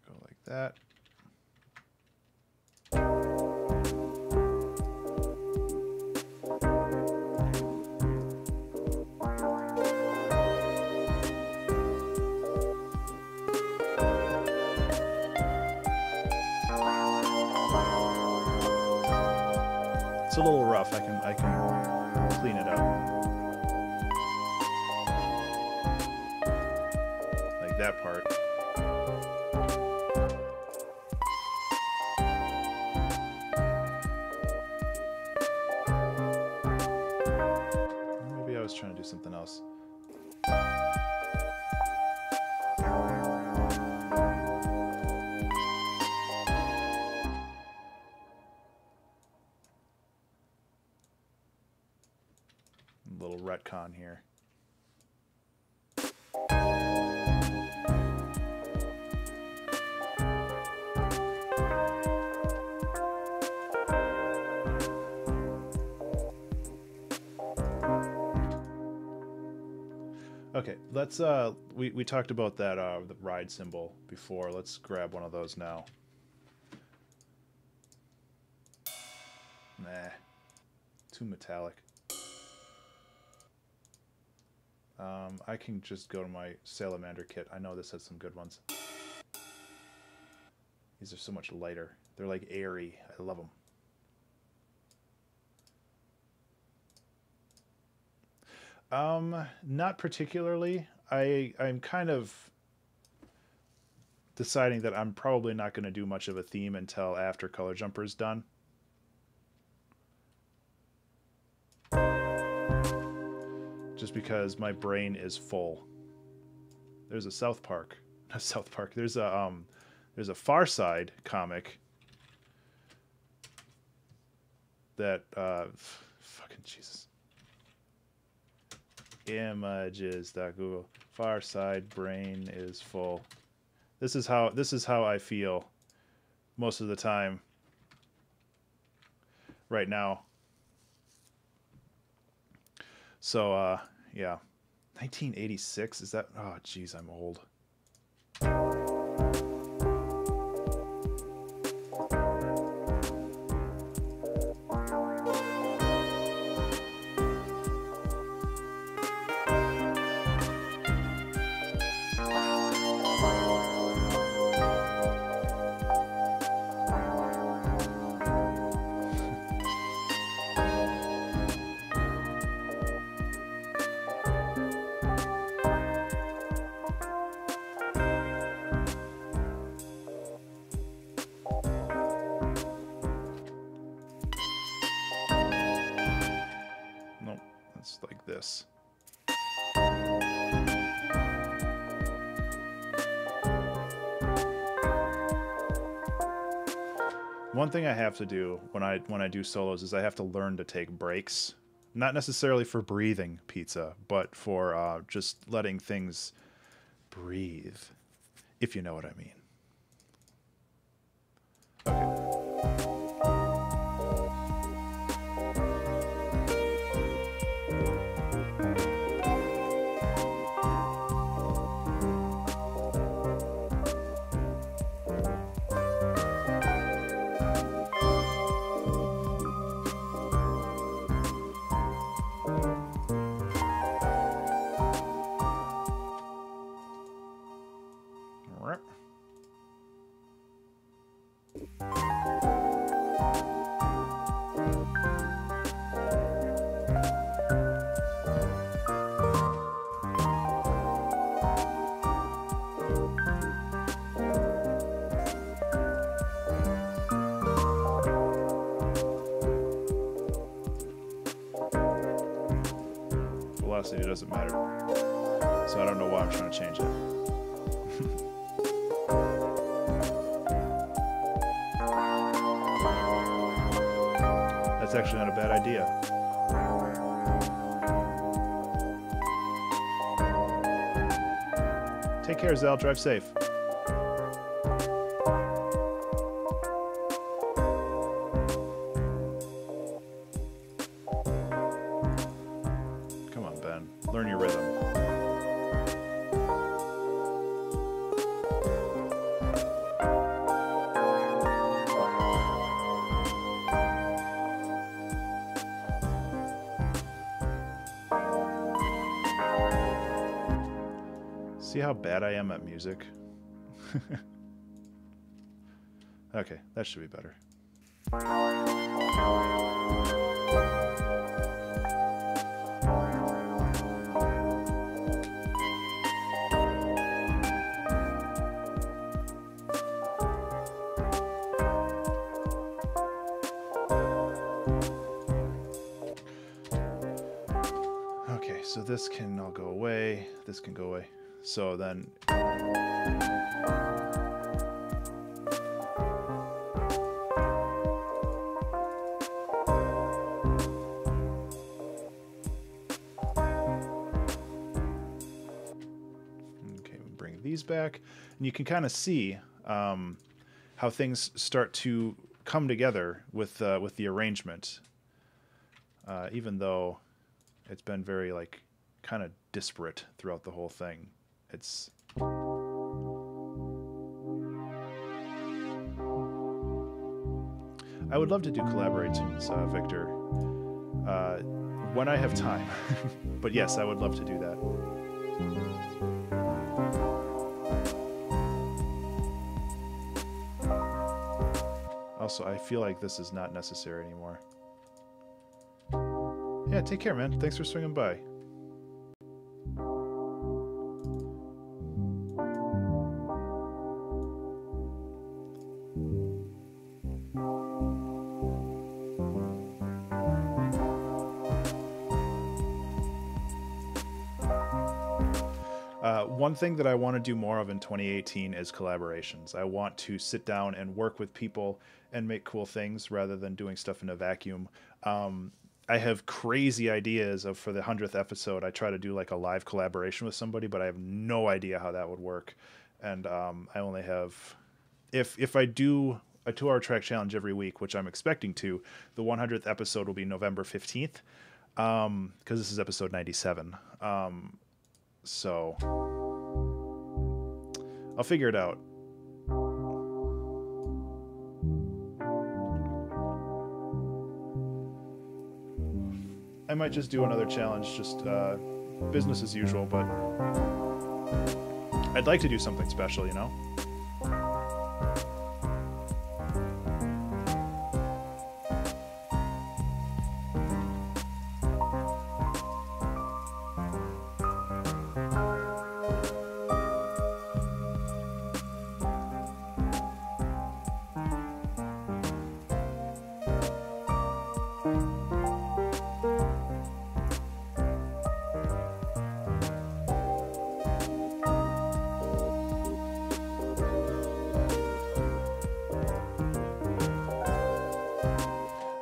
Go like that. It's a little rough. I can clean it up. Like that part. Maybe I was trying to do something else. Little retcon here. Okay, let's we talked about that the ride cymbal before. Let's grab one of those now. Nah. Too metallic. I can just go to my Salamander kit. I know this has some good ones. These are so much lighter. They're like airy. I love them. Not particularly. I'm kind of deciding that I'm probably not going to do much of a theme until after Color Jumper is done. Just because my brain is full. There's a South Park. Not South Park. There's a Far Side comic that fucking Jesus. Images.google. Far Side brain is full. This is how I feel most of the time right now. So yeah. 1986, is that? Oh geez, I'm old. Like this. One thing I have to do when I do solos is I have to learn to take breaks. Not necessarily for breathing pizza, but for just letting things breathe, if you know what I mean. Okay. capacity doesn't matter. So I don't know why I'm trying to change it. That's actually not a bad idea. Take care, Zal. Drive safe. Come on, Ben. Learn your rhythm. See how bad I am at music? Okay, that should be better. Okay, so this can all go away. This can go away. So then... Okay, we'll bring these back. And you can kind of see how things start to come together with the arrangement. Even though it's been very, like, kind of disparate throughout the whole thing. It's... I would love to do collaborations, Victor, when I have time. But yes, I would love to do that. Also, I feel like this is not necessary anymore. Yeah, take care, man. Thanks for swinging by. One thing that I want to do more of in 2018 is collaborations. I want to sit down and work with people and make cool things rather than doing stuff in a vacuum. I have crazy ideas of, for the 100th episode, I try to do like a live collaboration with somebody, but I have no idea how that would work. And I only have, if I do a 2-hour track challenge every week, which I'm expecting to, the 100th episode will be November 15th, because this is episode 97. So I'll figure it out. I might just do another challenge, just business as usual, but I'd like to do something special, you know?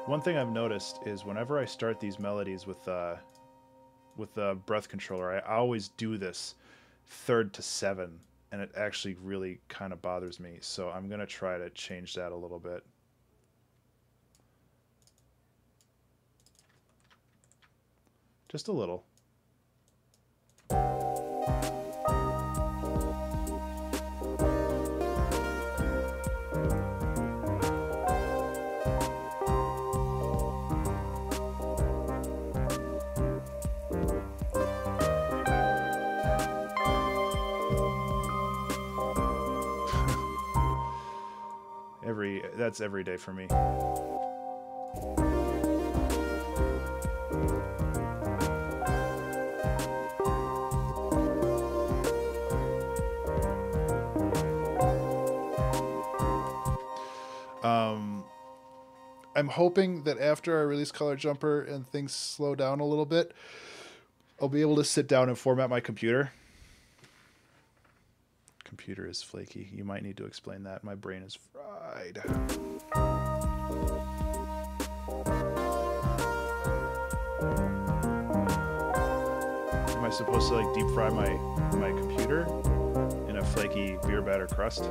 One thing I've noticed is whenever I start these melodies with the breath controller, I always do this 3rd to 7, and it actually really kind of bothers me. So I'm going to try to change that a little bit. Just a little. That's every day for me. I'm hoping that after I release Color Jumper and things slow down a little bit, I'll be able to sit down and format my computer. Computer is flaky. You might need to explain that. My brain is fried. Am I supposed to like deep fry my computer in a flaky beer batter crust?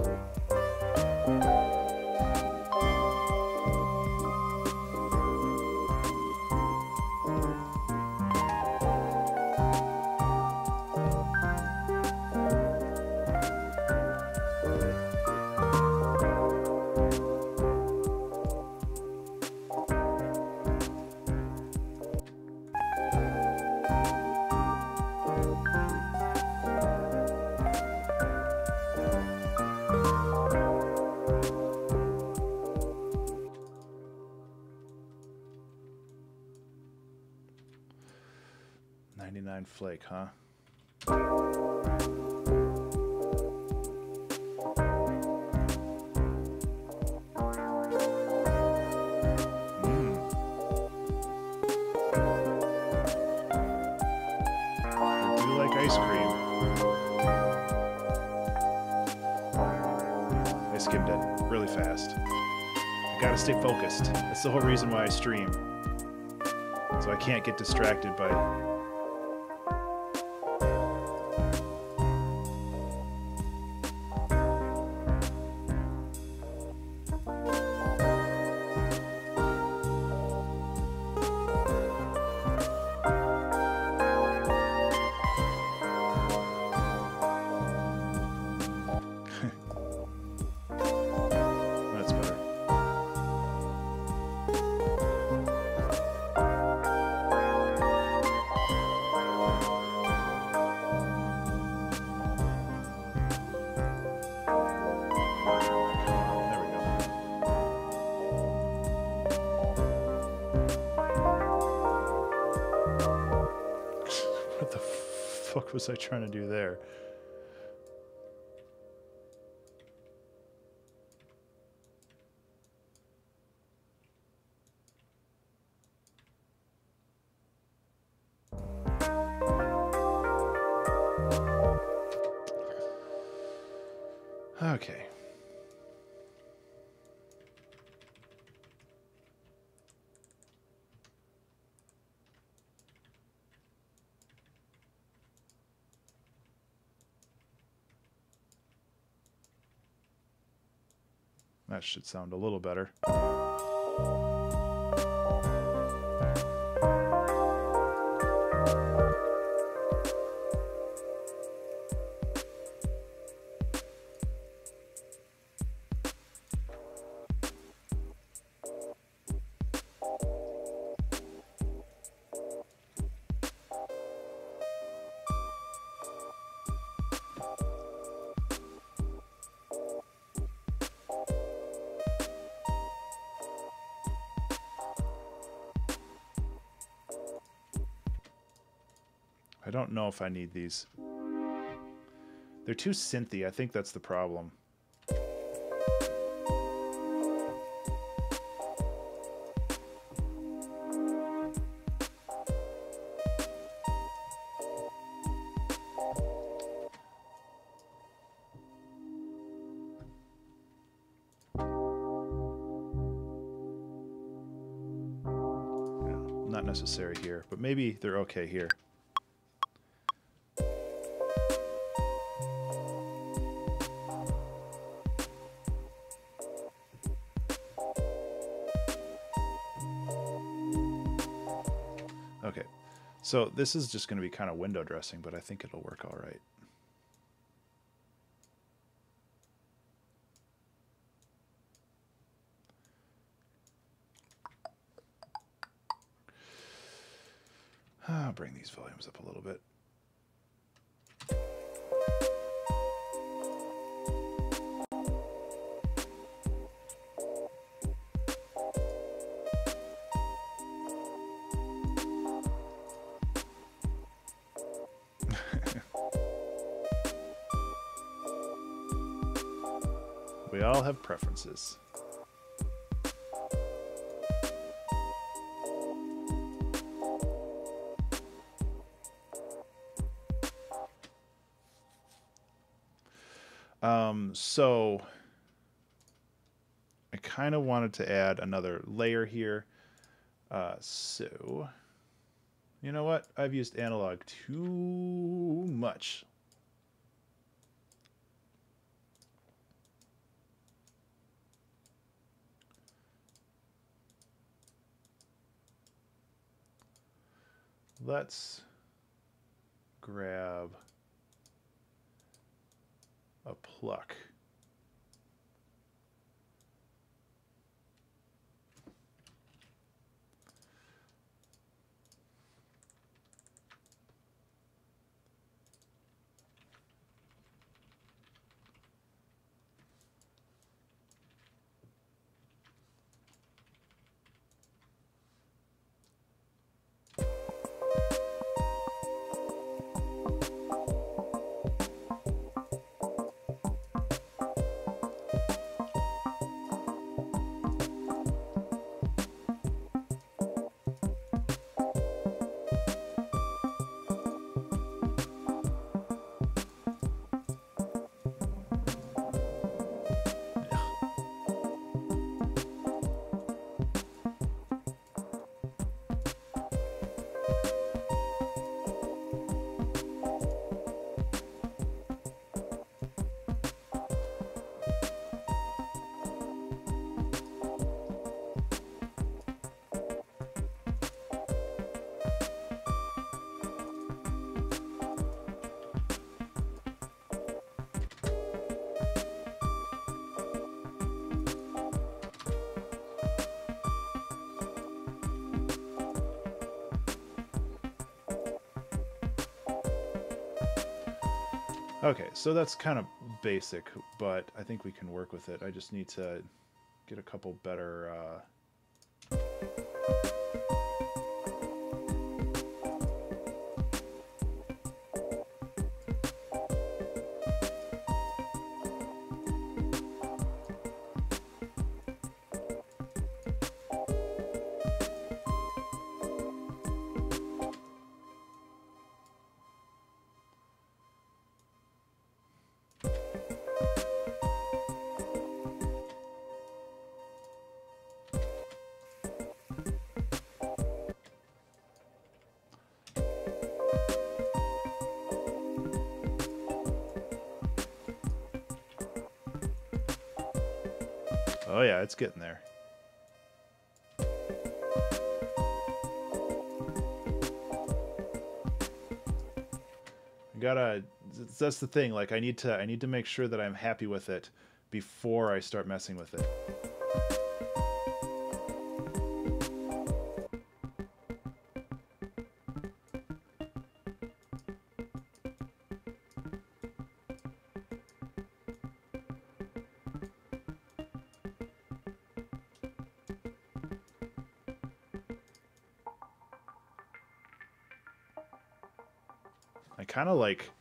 Flake, huh? I do like ice cream. I skimmed it really fast. I gotta stay focused. That's the whole reason why I stream. So I can't get distracted by What was I trying to do there? Okay. That should sound a little better. I don't know if I need these. They're too synthy. I think that's the problem. Yeah, not necessary here, but maybe they're okay here. Okay, so this is just going to be kind of window dressing, but I think it'll work all right. I'll bring these volumes up a little bit. We all have preferences. So I kind of wanted to add another layer here. So you know what? I've used analog too much. Let's grab a pluck. Okay, so that's kind of basic, but I think we can work with it. I just need to get a couple better... Oh yeah, it's getting there. That's the thing, like I need to make sure that I'm happy with it before I start messing with it. I kind of like...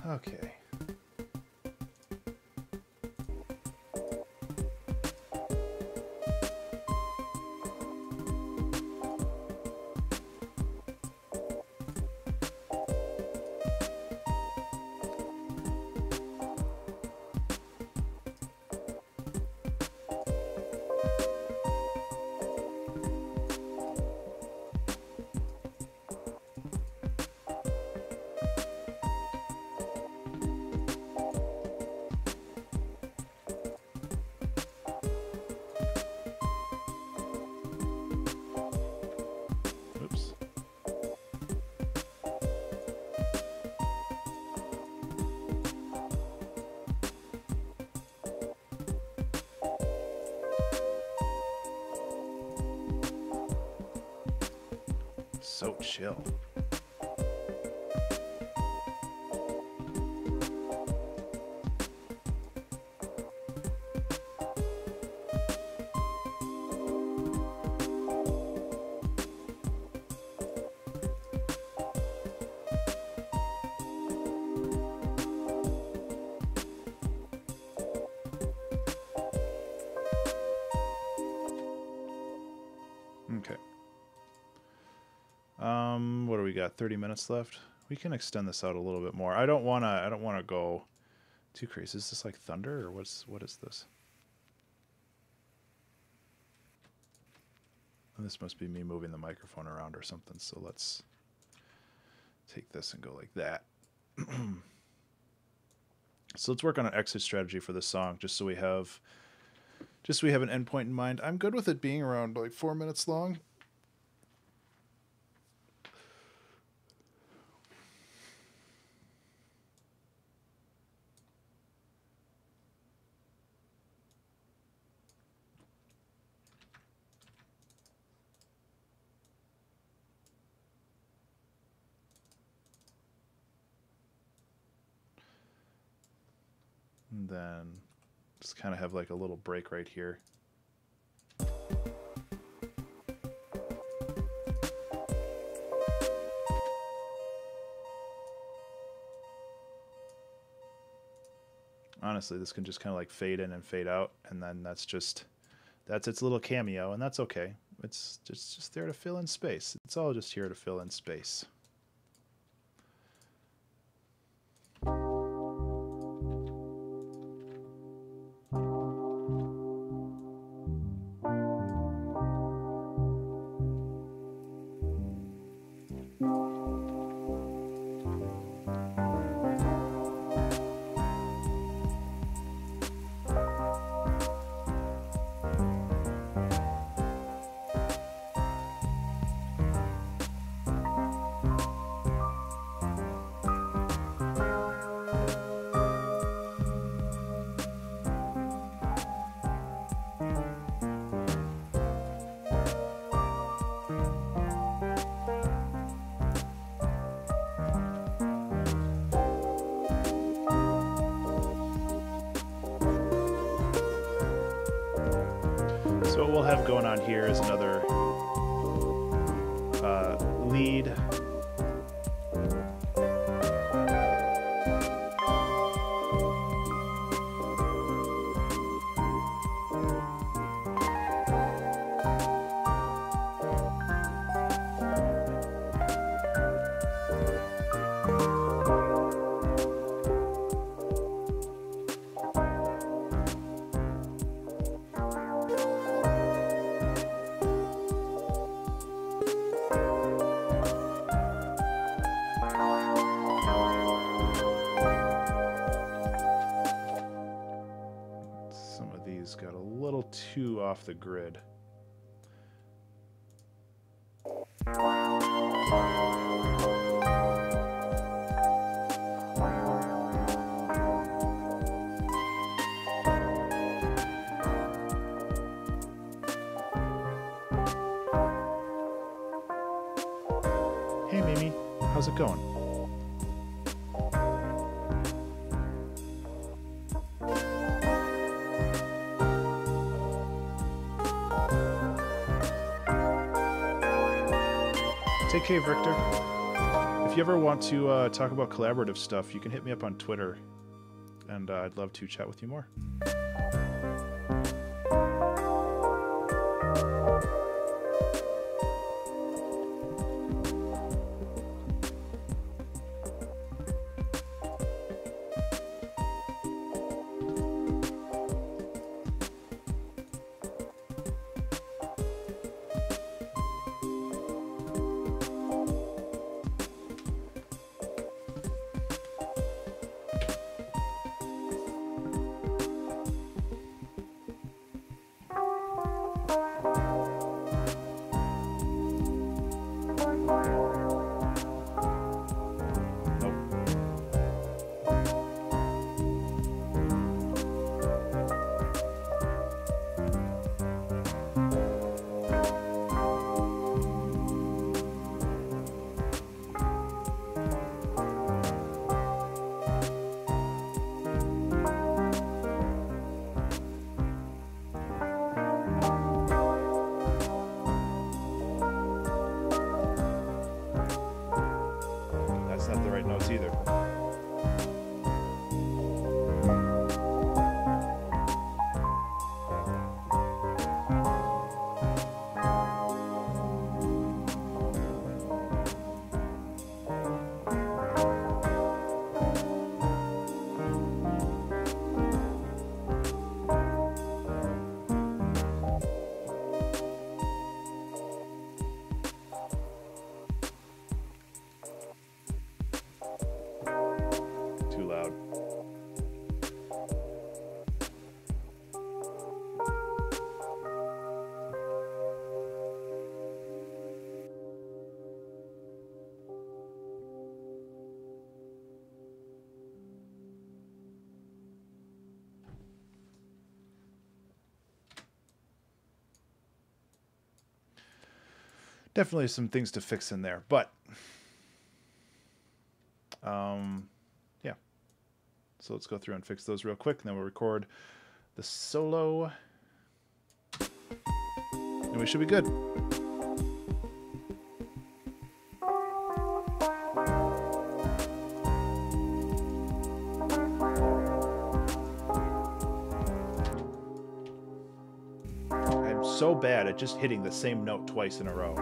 Okay. so chill. Okay. What do we got? 30 minutes left. We can extend this out a little bit more. I don't wanna go too crazy. Is this like thunder or what is this? And this must be me moving the microphone around or something. So let's take this and go like that. So let's work on an exit strategy for this song, just so we have an endpoint in mind. I'm good with it being around like 4 minutes long. And then just kind of have like a little break right here. Honestly, this can just kind of like fade in and fade out, and then that's its little cameo, and that's okay. It's just there to fill in space. It's all just here to fill in space. So what we'll have going on here is another lead. Got a little too off the grid. Hey Mimi, how's it going? Take care, Victor. If you ever want to talk about collaborative stuff, you can hit me up on Twitter, and I'd love to chat with you more. definitely some things to fix in there, but yeah. So let's go through and fix those real quick, and then we'll record the solo, and we should be good. I'm so bad at just hitting the same note twice in a row.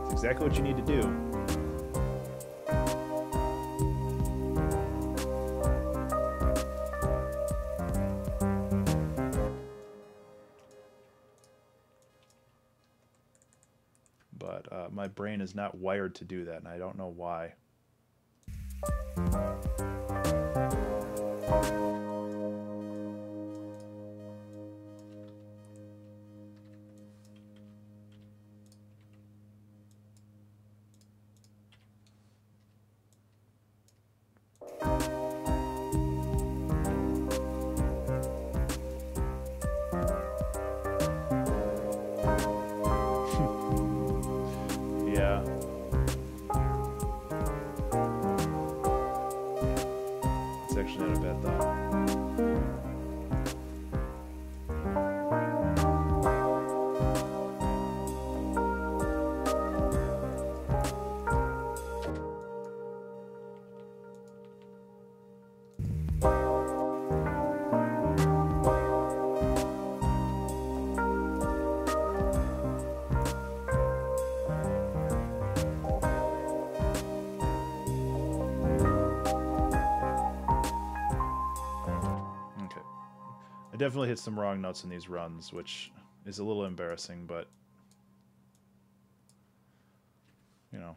It's exactly what you need to do. But my brain is not wired to do that, and I don't know why. Yeah. It's actually not a bad thought. I definitely hit some wrong notes in these runs, which is a little embarrassing, but you know.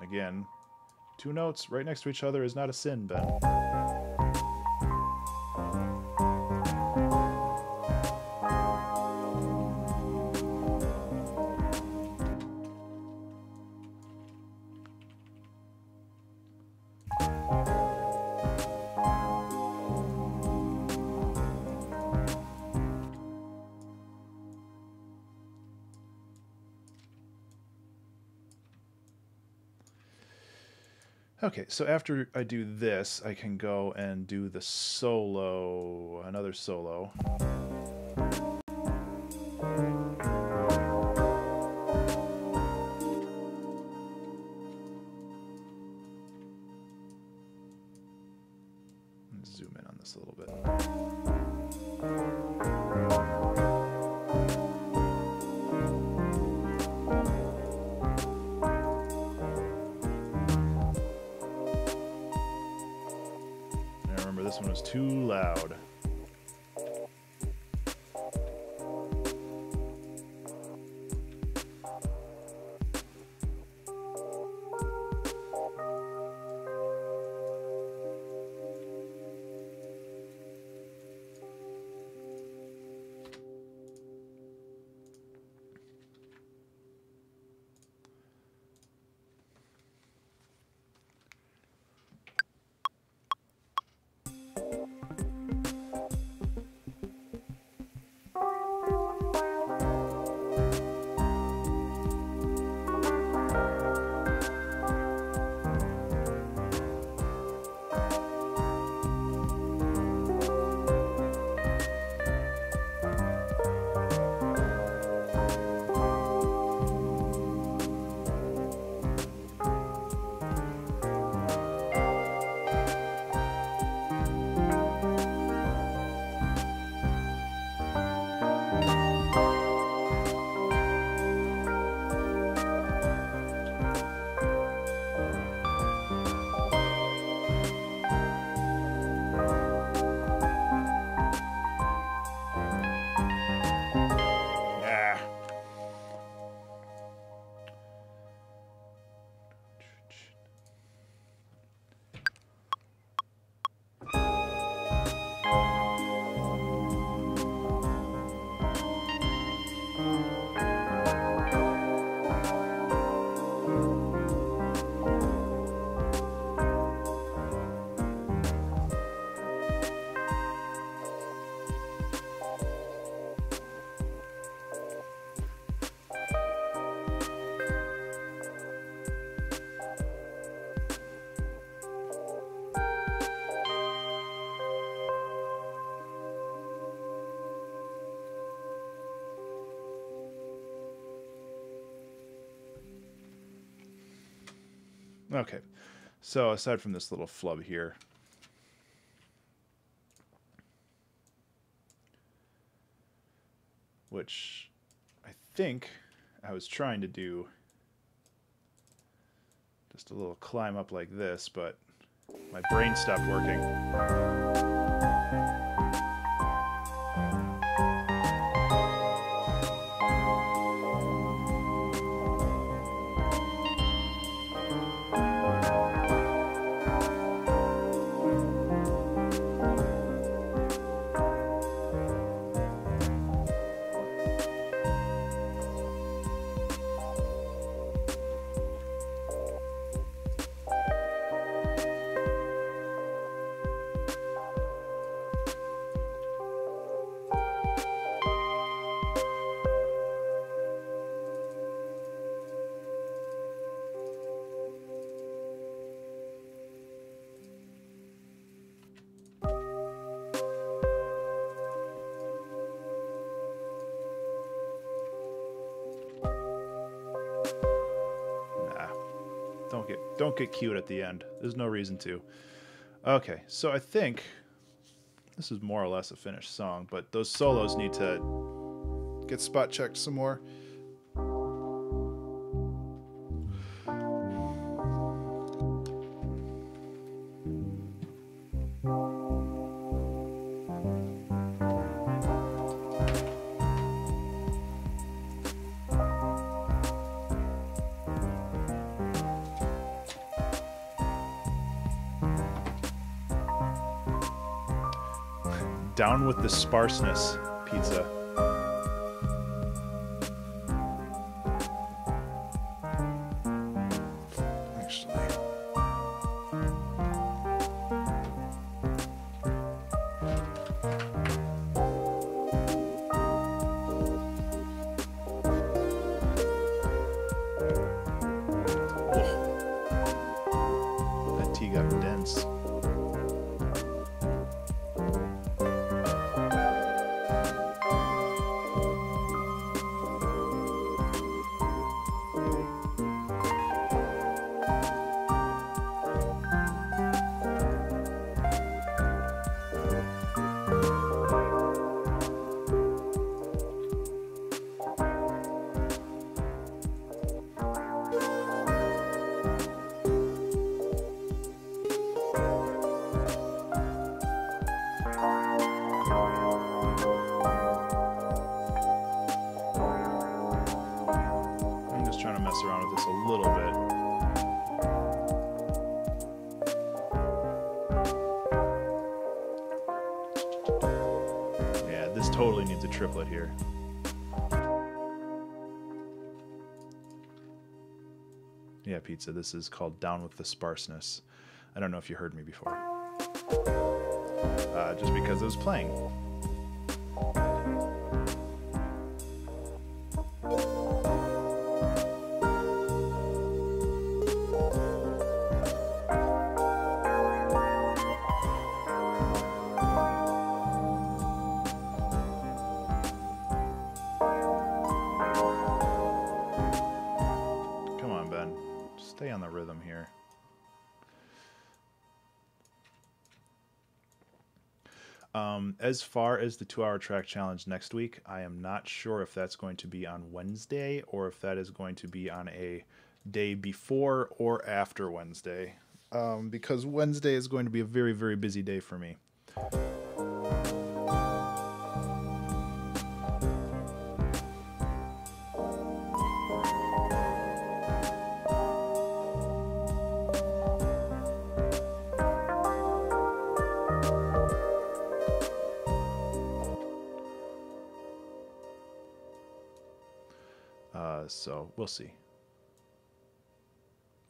Again, two notes right next to each other is not a sin, Ben. Okay, so after I do this, I can go and do the solo, another solo. Let's zoom in on this a little bit. This one was too loud. Okay, so aside from this little flub here, which I think I was trying to do just a little climb up like this, but my brain stopped working. Don't get cute at the end. There's no reason to. Okay, so I think this is more or less a finished song, but those solos need to get spot checked some more. Down with the Sparseness pizza. Actually. Oh. That tea got dense. Trying to mess around with this a little bit. Yeah, this totally needs a triplet here. Yeah, pizza, this is called Down with the Sparseness. I don't know if you heard me before. Just because it was playing. Stay on the rhythm here. As far as the 2-hour track challenge next week, I am not sure if that's going to be on Wednesday or if that is going to be on a day before or after Wednesday, because Wednesday is going to be a very, very busy day for me. So we'll see.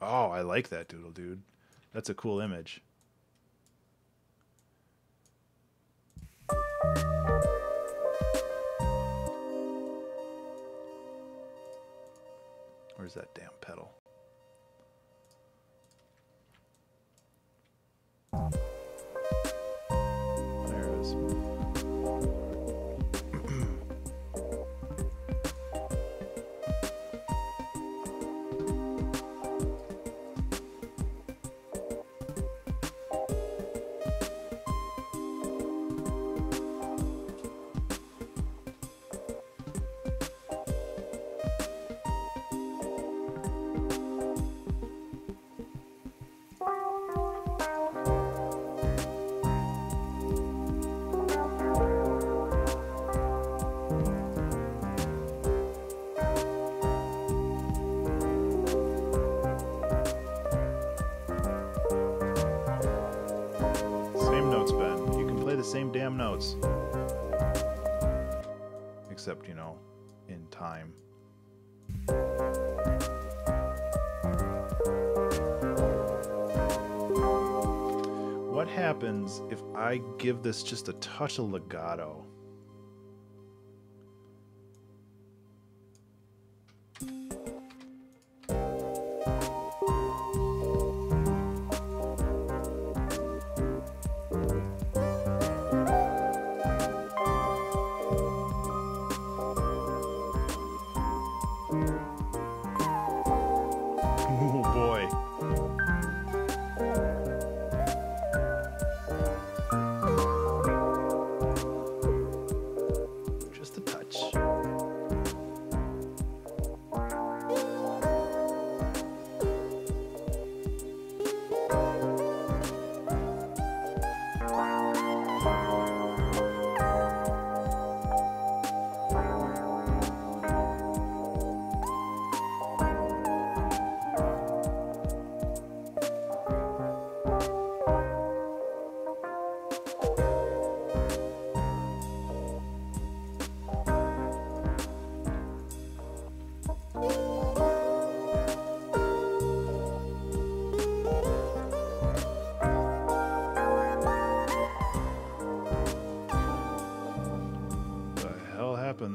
Oh, I like that doodle, dude. That's a cool image. Where's that damn pedal? There it is. notes. Except, you know, in time. What happens if I give this just a touch of legato? Oh boy. Just a touch.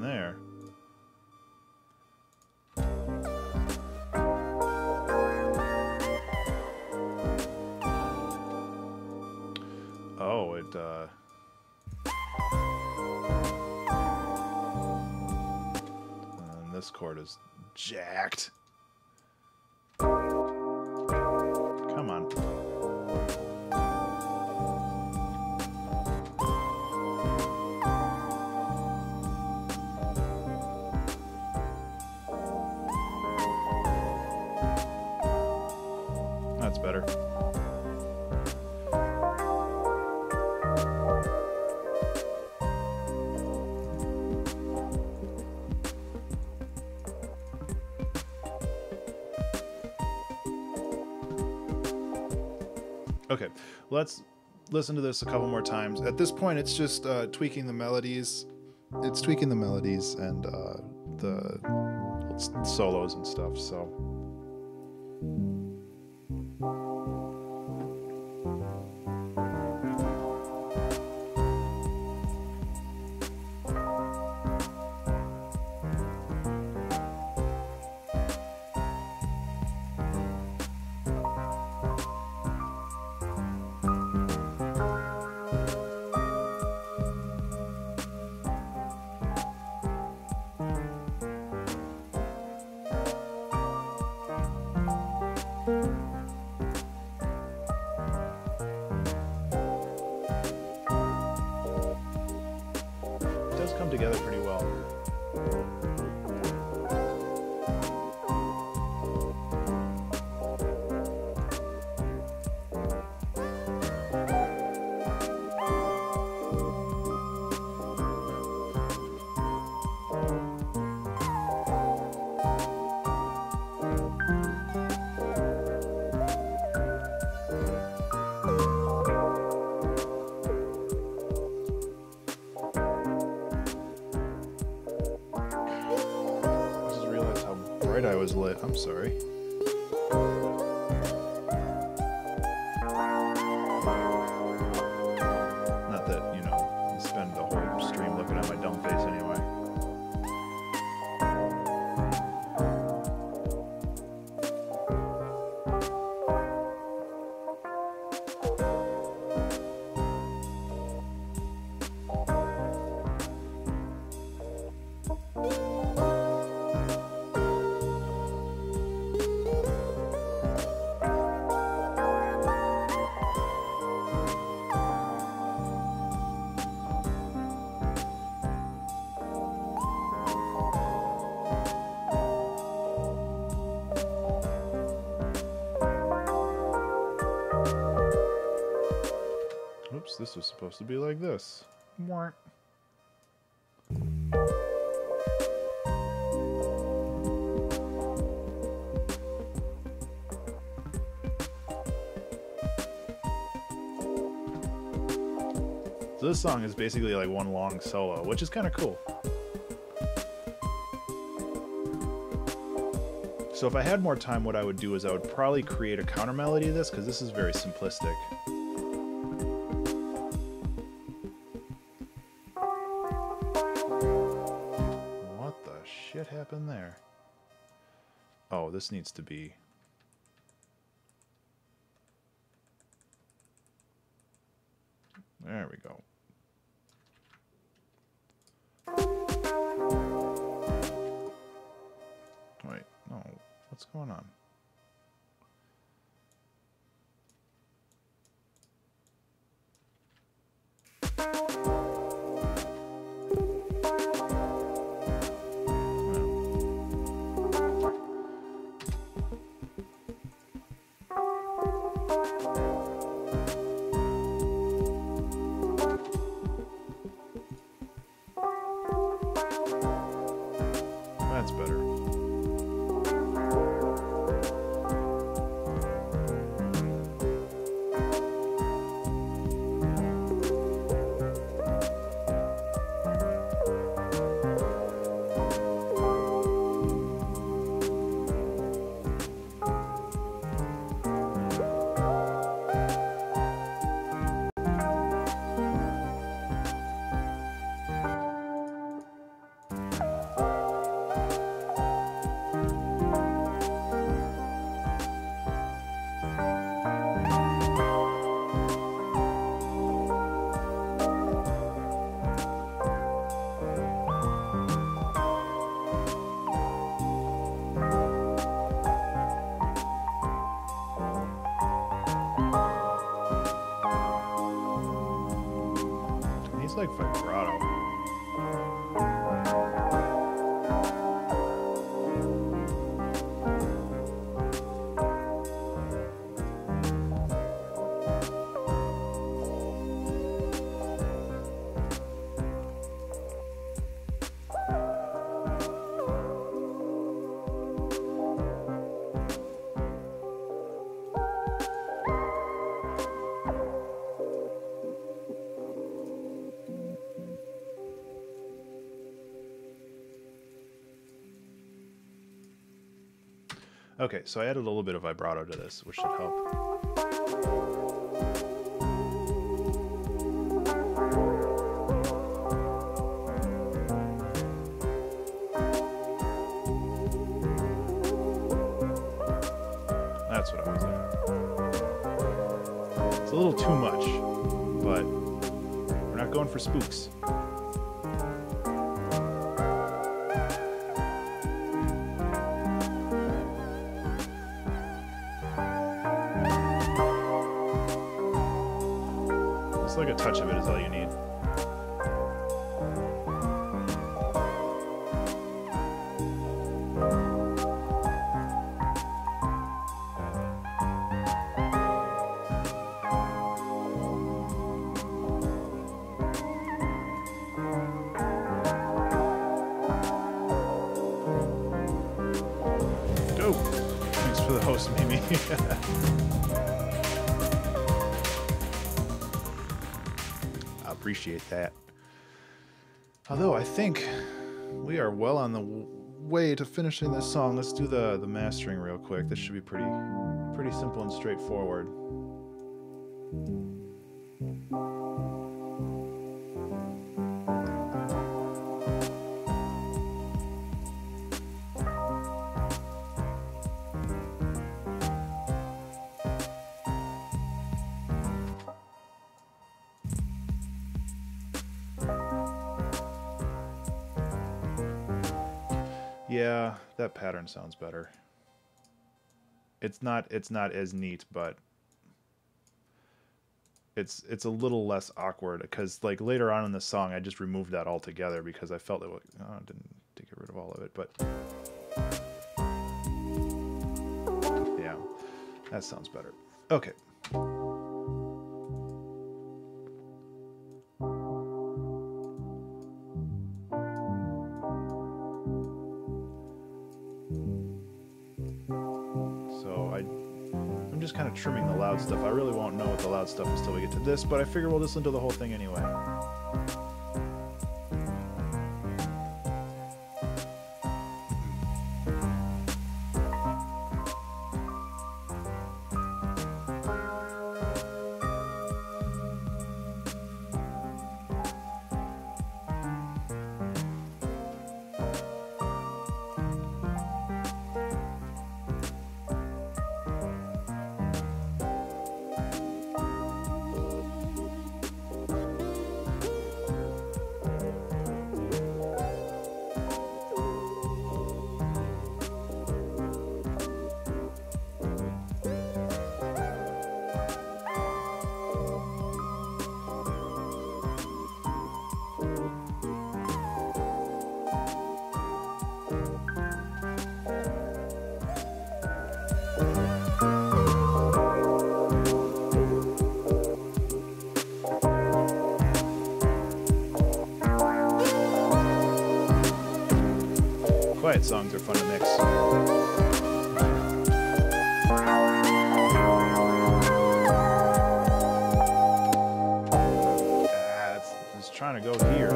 There. Oh, it and this chord is jacked. Come on. That's better. Okay, let's listen to this a couple more times. At this point, it's just tweaking the melodies. It's tweaking the melodies and the solos and stuff, so... come together pretty well. I was lit. I'm sorry. Not that, you know, I spend the whole stream looking at my dumb face anyway. Oops, this was supposed to be like this. Mwah. So this song is basically like one long solo, which is kind of cool. So if I had more time, what I would do is I would probably create a counter melody to this, because this is very simplistic. What the shit happened there? Oh, this needs to be... There we go. Wait, no. What's going on? That's better. He's like vibrato. Okay, so I added a little bit of vibrato to this, which should help. That's what I was looking for. It's a little too much, but we're not going for spooks. Like a touch of it is all you need. Dope. Thanks for the host, Mimi. Appreciate that. Although I think we are well on the way to finishing this song. Let's do the mastering real quick. This should be pretty simple and straightforward. Yeah, that pattern sounds better. It's not as neat, but it's a little less awkward, because like later on in the song I just removed that altogether because I felt it was, I didn't to get rid of all of it, but yeah, that sounds better. Okay. just kind of trimming the loud stuff. I really won't know what the loud stuff is till we get to this, but I figure we'll listen to the whole thing anyway. Quiet songs are fun to mix. It's trying to go here.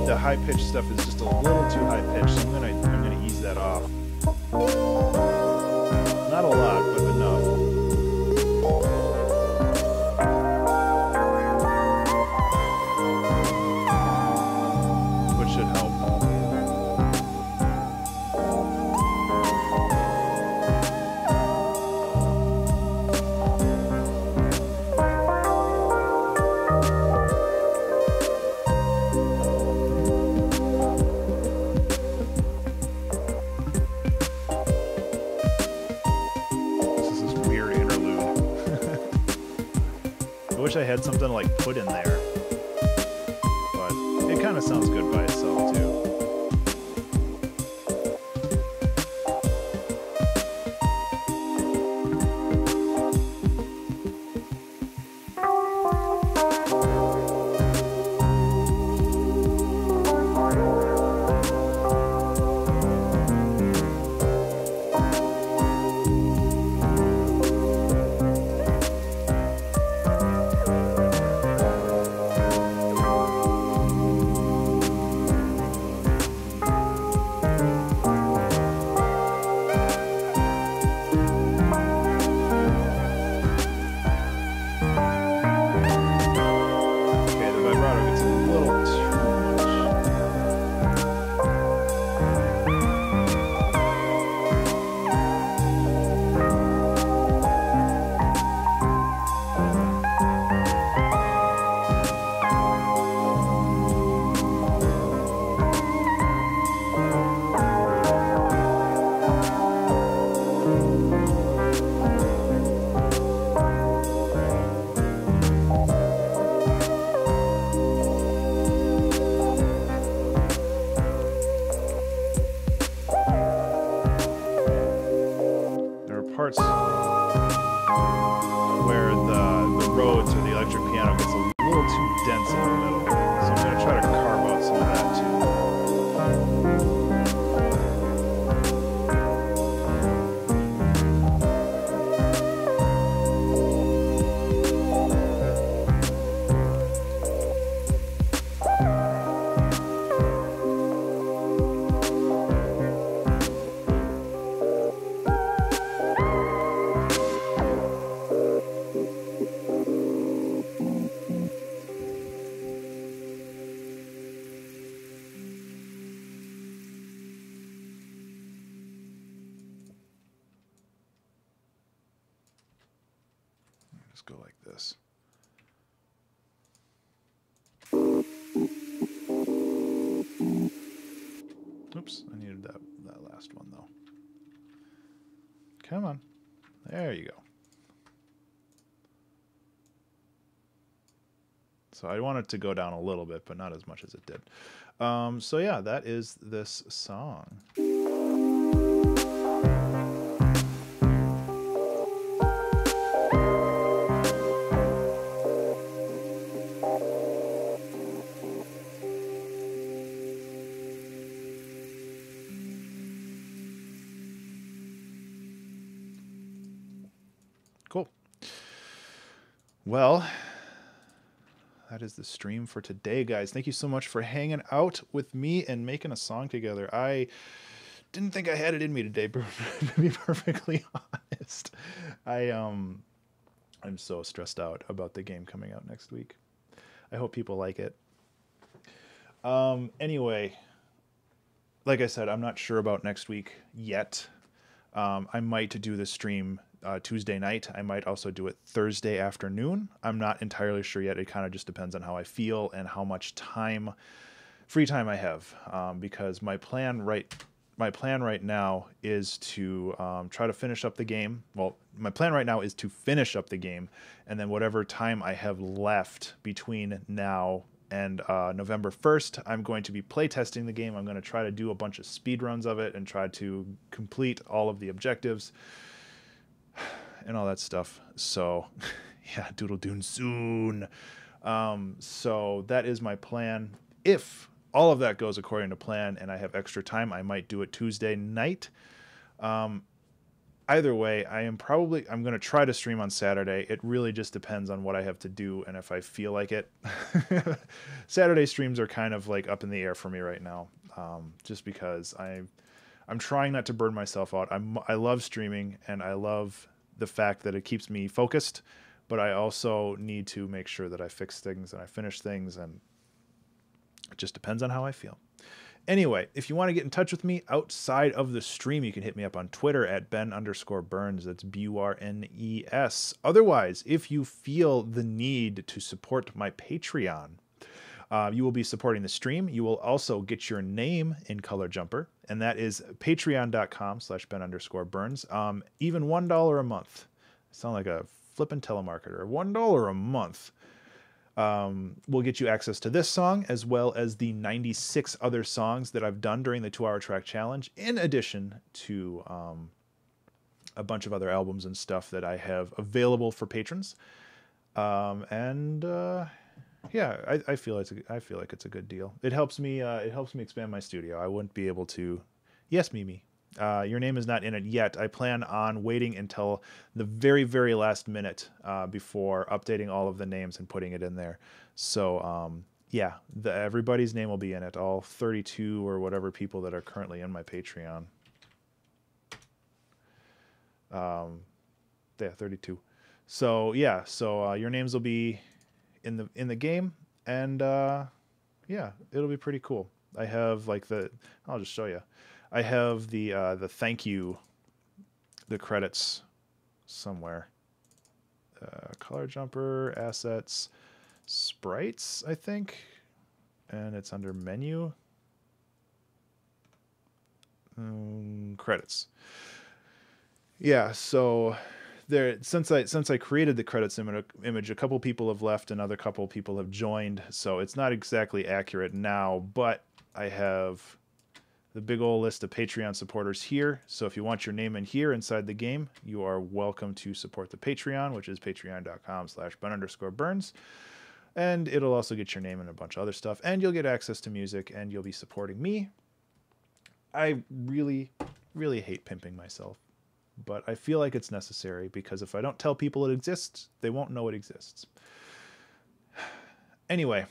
The high-pitched stuff is just a little too high-pitched, so I'm gonna ease that off. Not a lot, but enough. Which should help. I wish I had something to, like, put in there, but it kind of sounds good by itself too. Parts where the Rhodes or the electric piano gets a little too dense in the middle, so I'm going to try to carve out some of that too. Just go like this. Oops, I needed that last one though. Come on. There you go. So I want it to go down a little bit, but not as much as it did. So yeah, that is this song. Well, that is the stream for today, guys. Thank you so much for hanging out with me and making a song together. I didn't think I had it in me today, to be perfectly honest. I'm so stressed out about the game coming out next week. I hope people like it. Anyway, like I said, I'm not sure about next week yet. I might do the stream Tuesday night. I might also do it Thursday afternoon. I'm not entirely sure yet. It kind of just depends on how I feel and how much free time I have. Because my plan right now is to try to finish up the game. Well, my plan right now is to finish up the game, and then whatever time I have left between now and November 1st, I'm going to be playtesting the game. I'm going to try to do a bunch of speed runs of it and try to complete all of the objectives and all that stuff. So, yeah, doodle doon soon. So that is my plan. If all of that goes according to plan and I have extra time, I might do it Tuesday night. Either way, I'm going to try to stream on Saturday. It really just depends on what I have to do and if I feel like it. Saturday streams are kind of like up in the air for me right now. Just because I'm trying not to burn myself out. I love streaming and I love the fact that it keeps me focused, but I also need to make sure that I fix things and I finish things, and it just depends on how I feel. Anyway, if you want to get in touch with me outside of the stream, you can hit me up on Twitter at Ben_Burns. That's BURNES. Otherwise, if you feel the need to support my Patreon, you will be supporting the stream. You will also get your name in Color Jumper, and that is patreon.com/Ben_Burns. Even $1 a month. I sound like a flippin' telemarketer. $1 a month. Will get you access to this song as well as the 96 other songs that I've done during the 2-hour track challenge, in addition to a bunch of other albums and stuff that I have available for patrons. Yeah, I feel like it's a good deal. It helps me expand my studio. I wouldn't be able to. Yes, Mimi. Your name is not in it yet. I plan on waiting until the very, very last minute before updating all of the names and putting it in there. So, yeah, everybody's name will be in it. All 32 or whatever people that are currently in my Patreon. Yeah, 32. So, yeah, your names will be in the game, and yeah, it'll be pretty cool. I have I'll just show you. I have the thank you, the credits somewhere. Color Jumper, assets, sprites, I think, and it's under menu. Credits. Yeah, so there, since I created the credits image, a couple people have left, another couple people have joined, so it's not exactly accurate now, but I have the big old list of Patreon supporters here. So if you want your name in here inside the game, you are welcome to support the Patreon, which is patreon.com/Ben_Burns. And it'll also get your name in a bunch of other stuff, and you'll get access to music, and you'll be supporting me. I really, really hate pimping myself, but I feel like it's necessary, because if I don't tell people it exists, they won't know it exists. Anyway,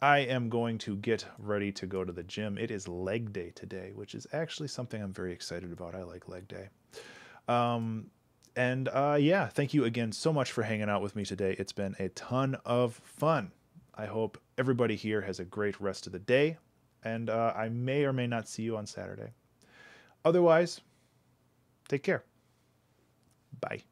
I am going to get ready to go to the gym. It is leg day today, which is actually something I'm very excited about. I like leg day. Yeah, thank you again so much for hanging out with me today. It's been a ton of fun. I hope everybody here has a great rest of the day, and I may or may not see you on Saturday. Otherwise, take care. Bye.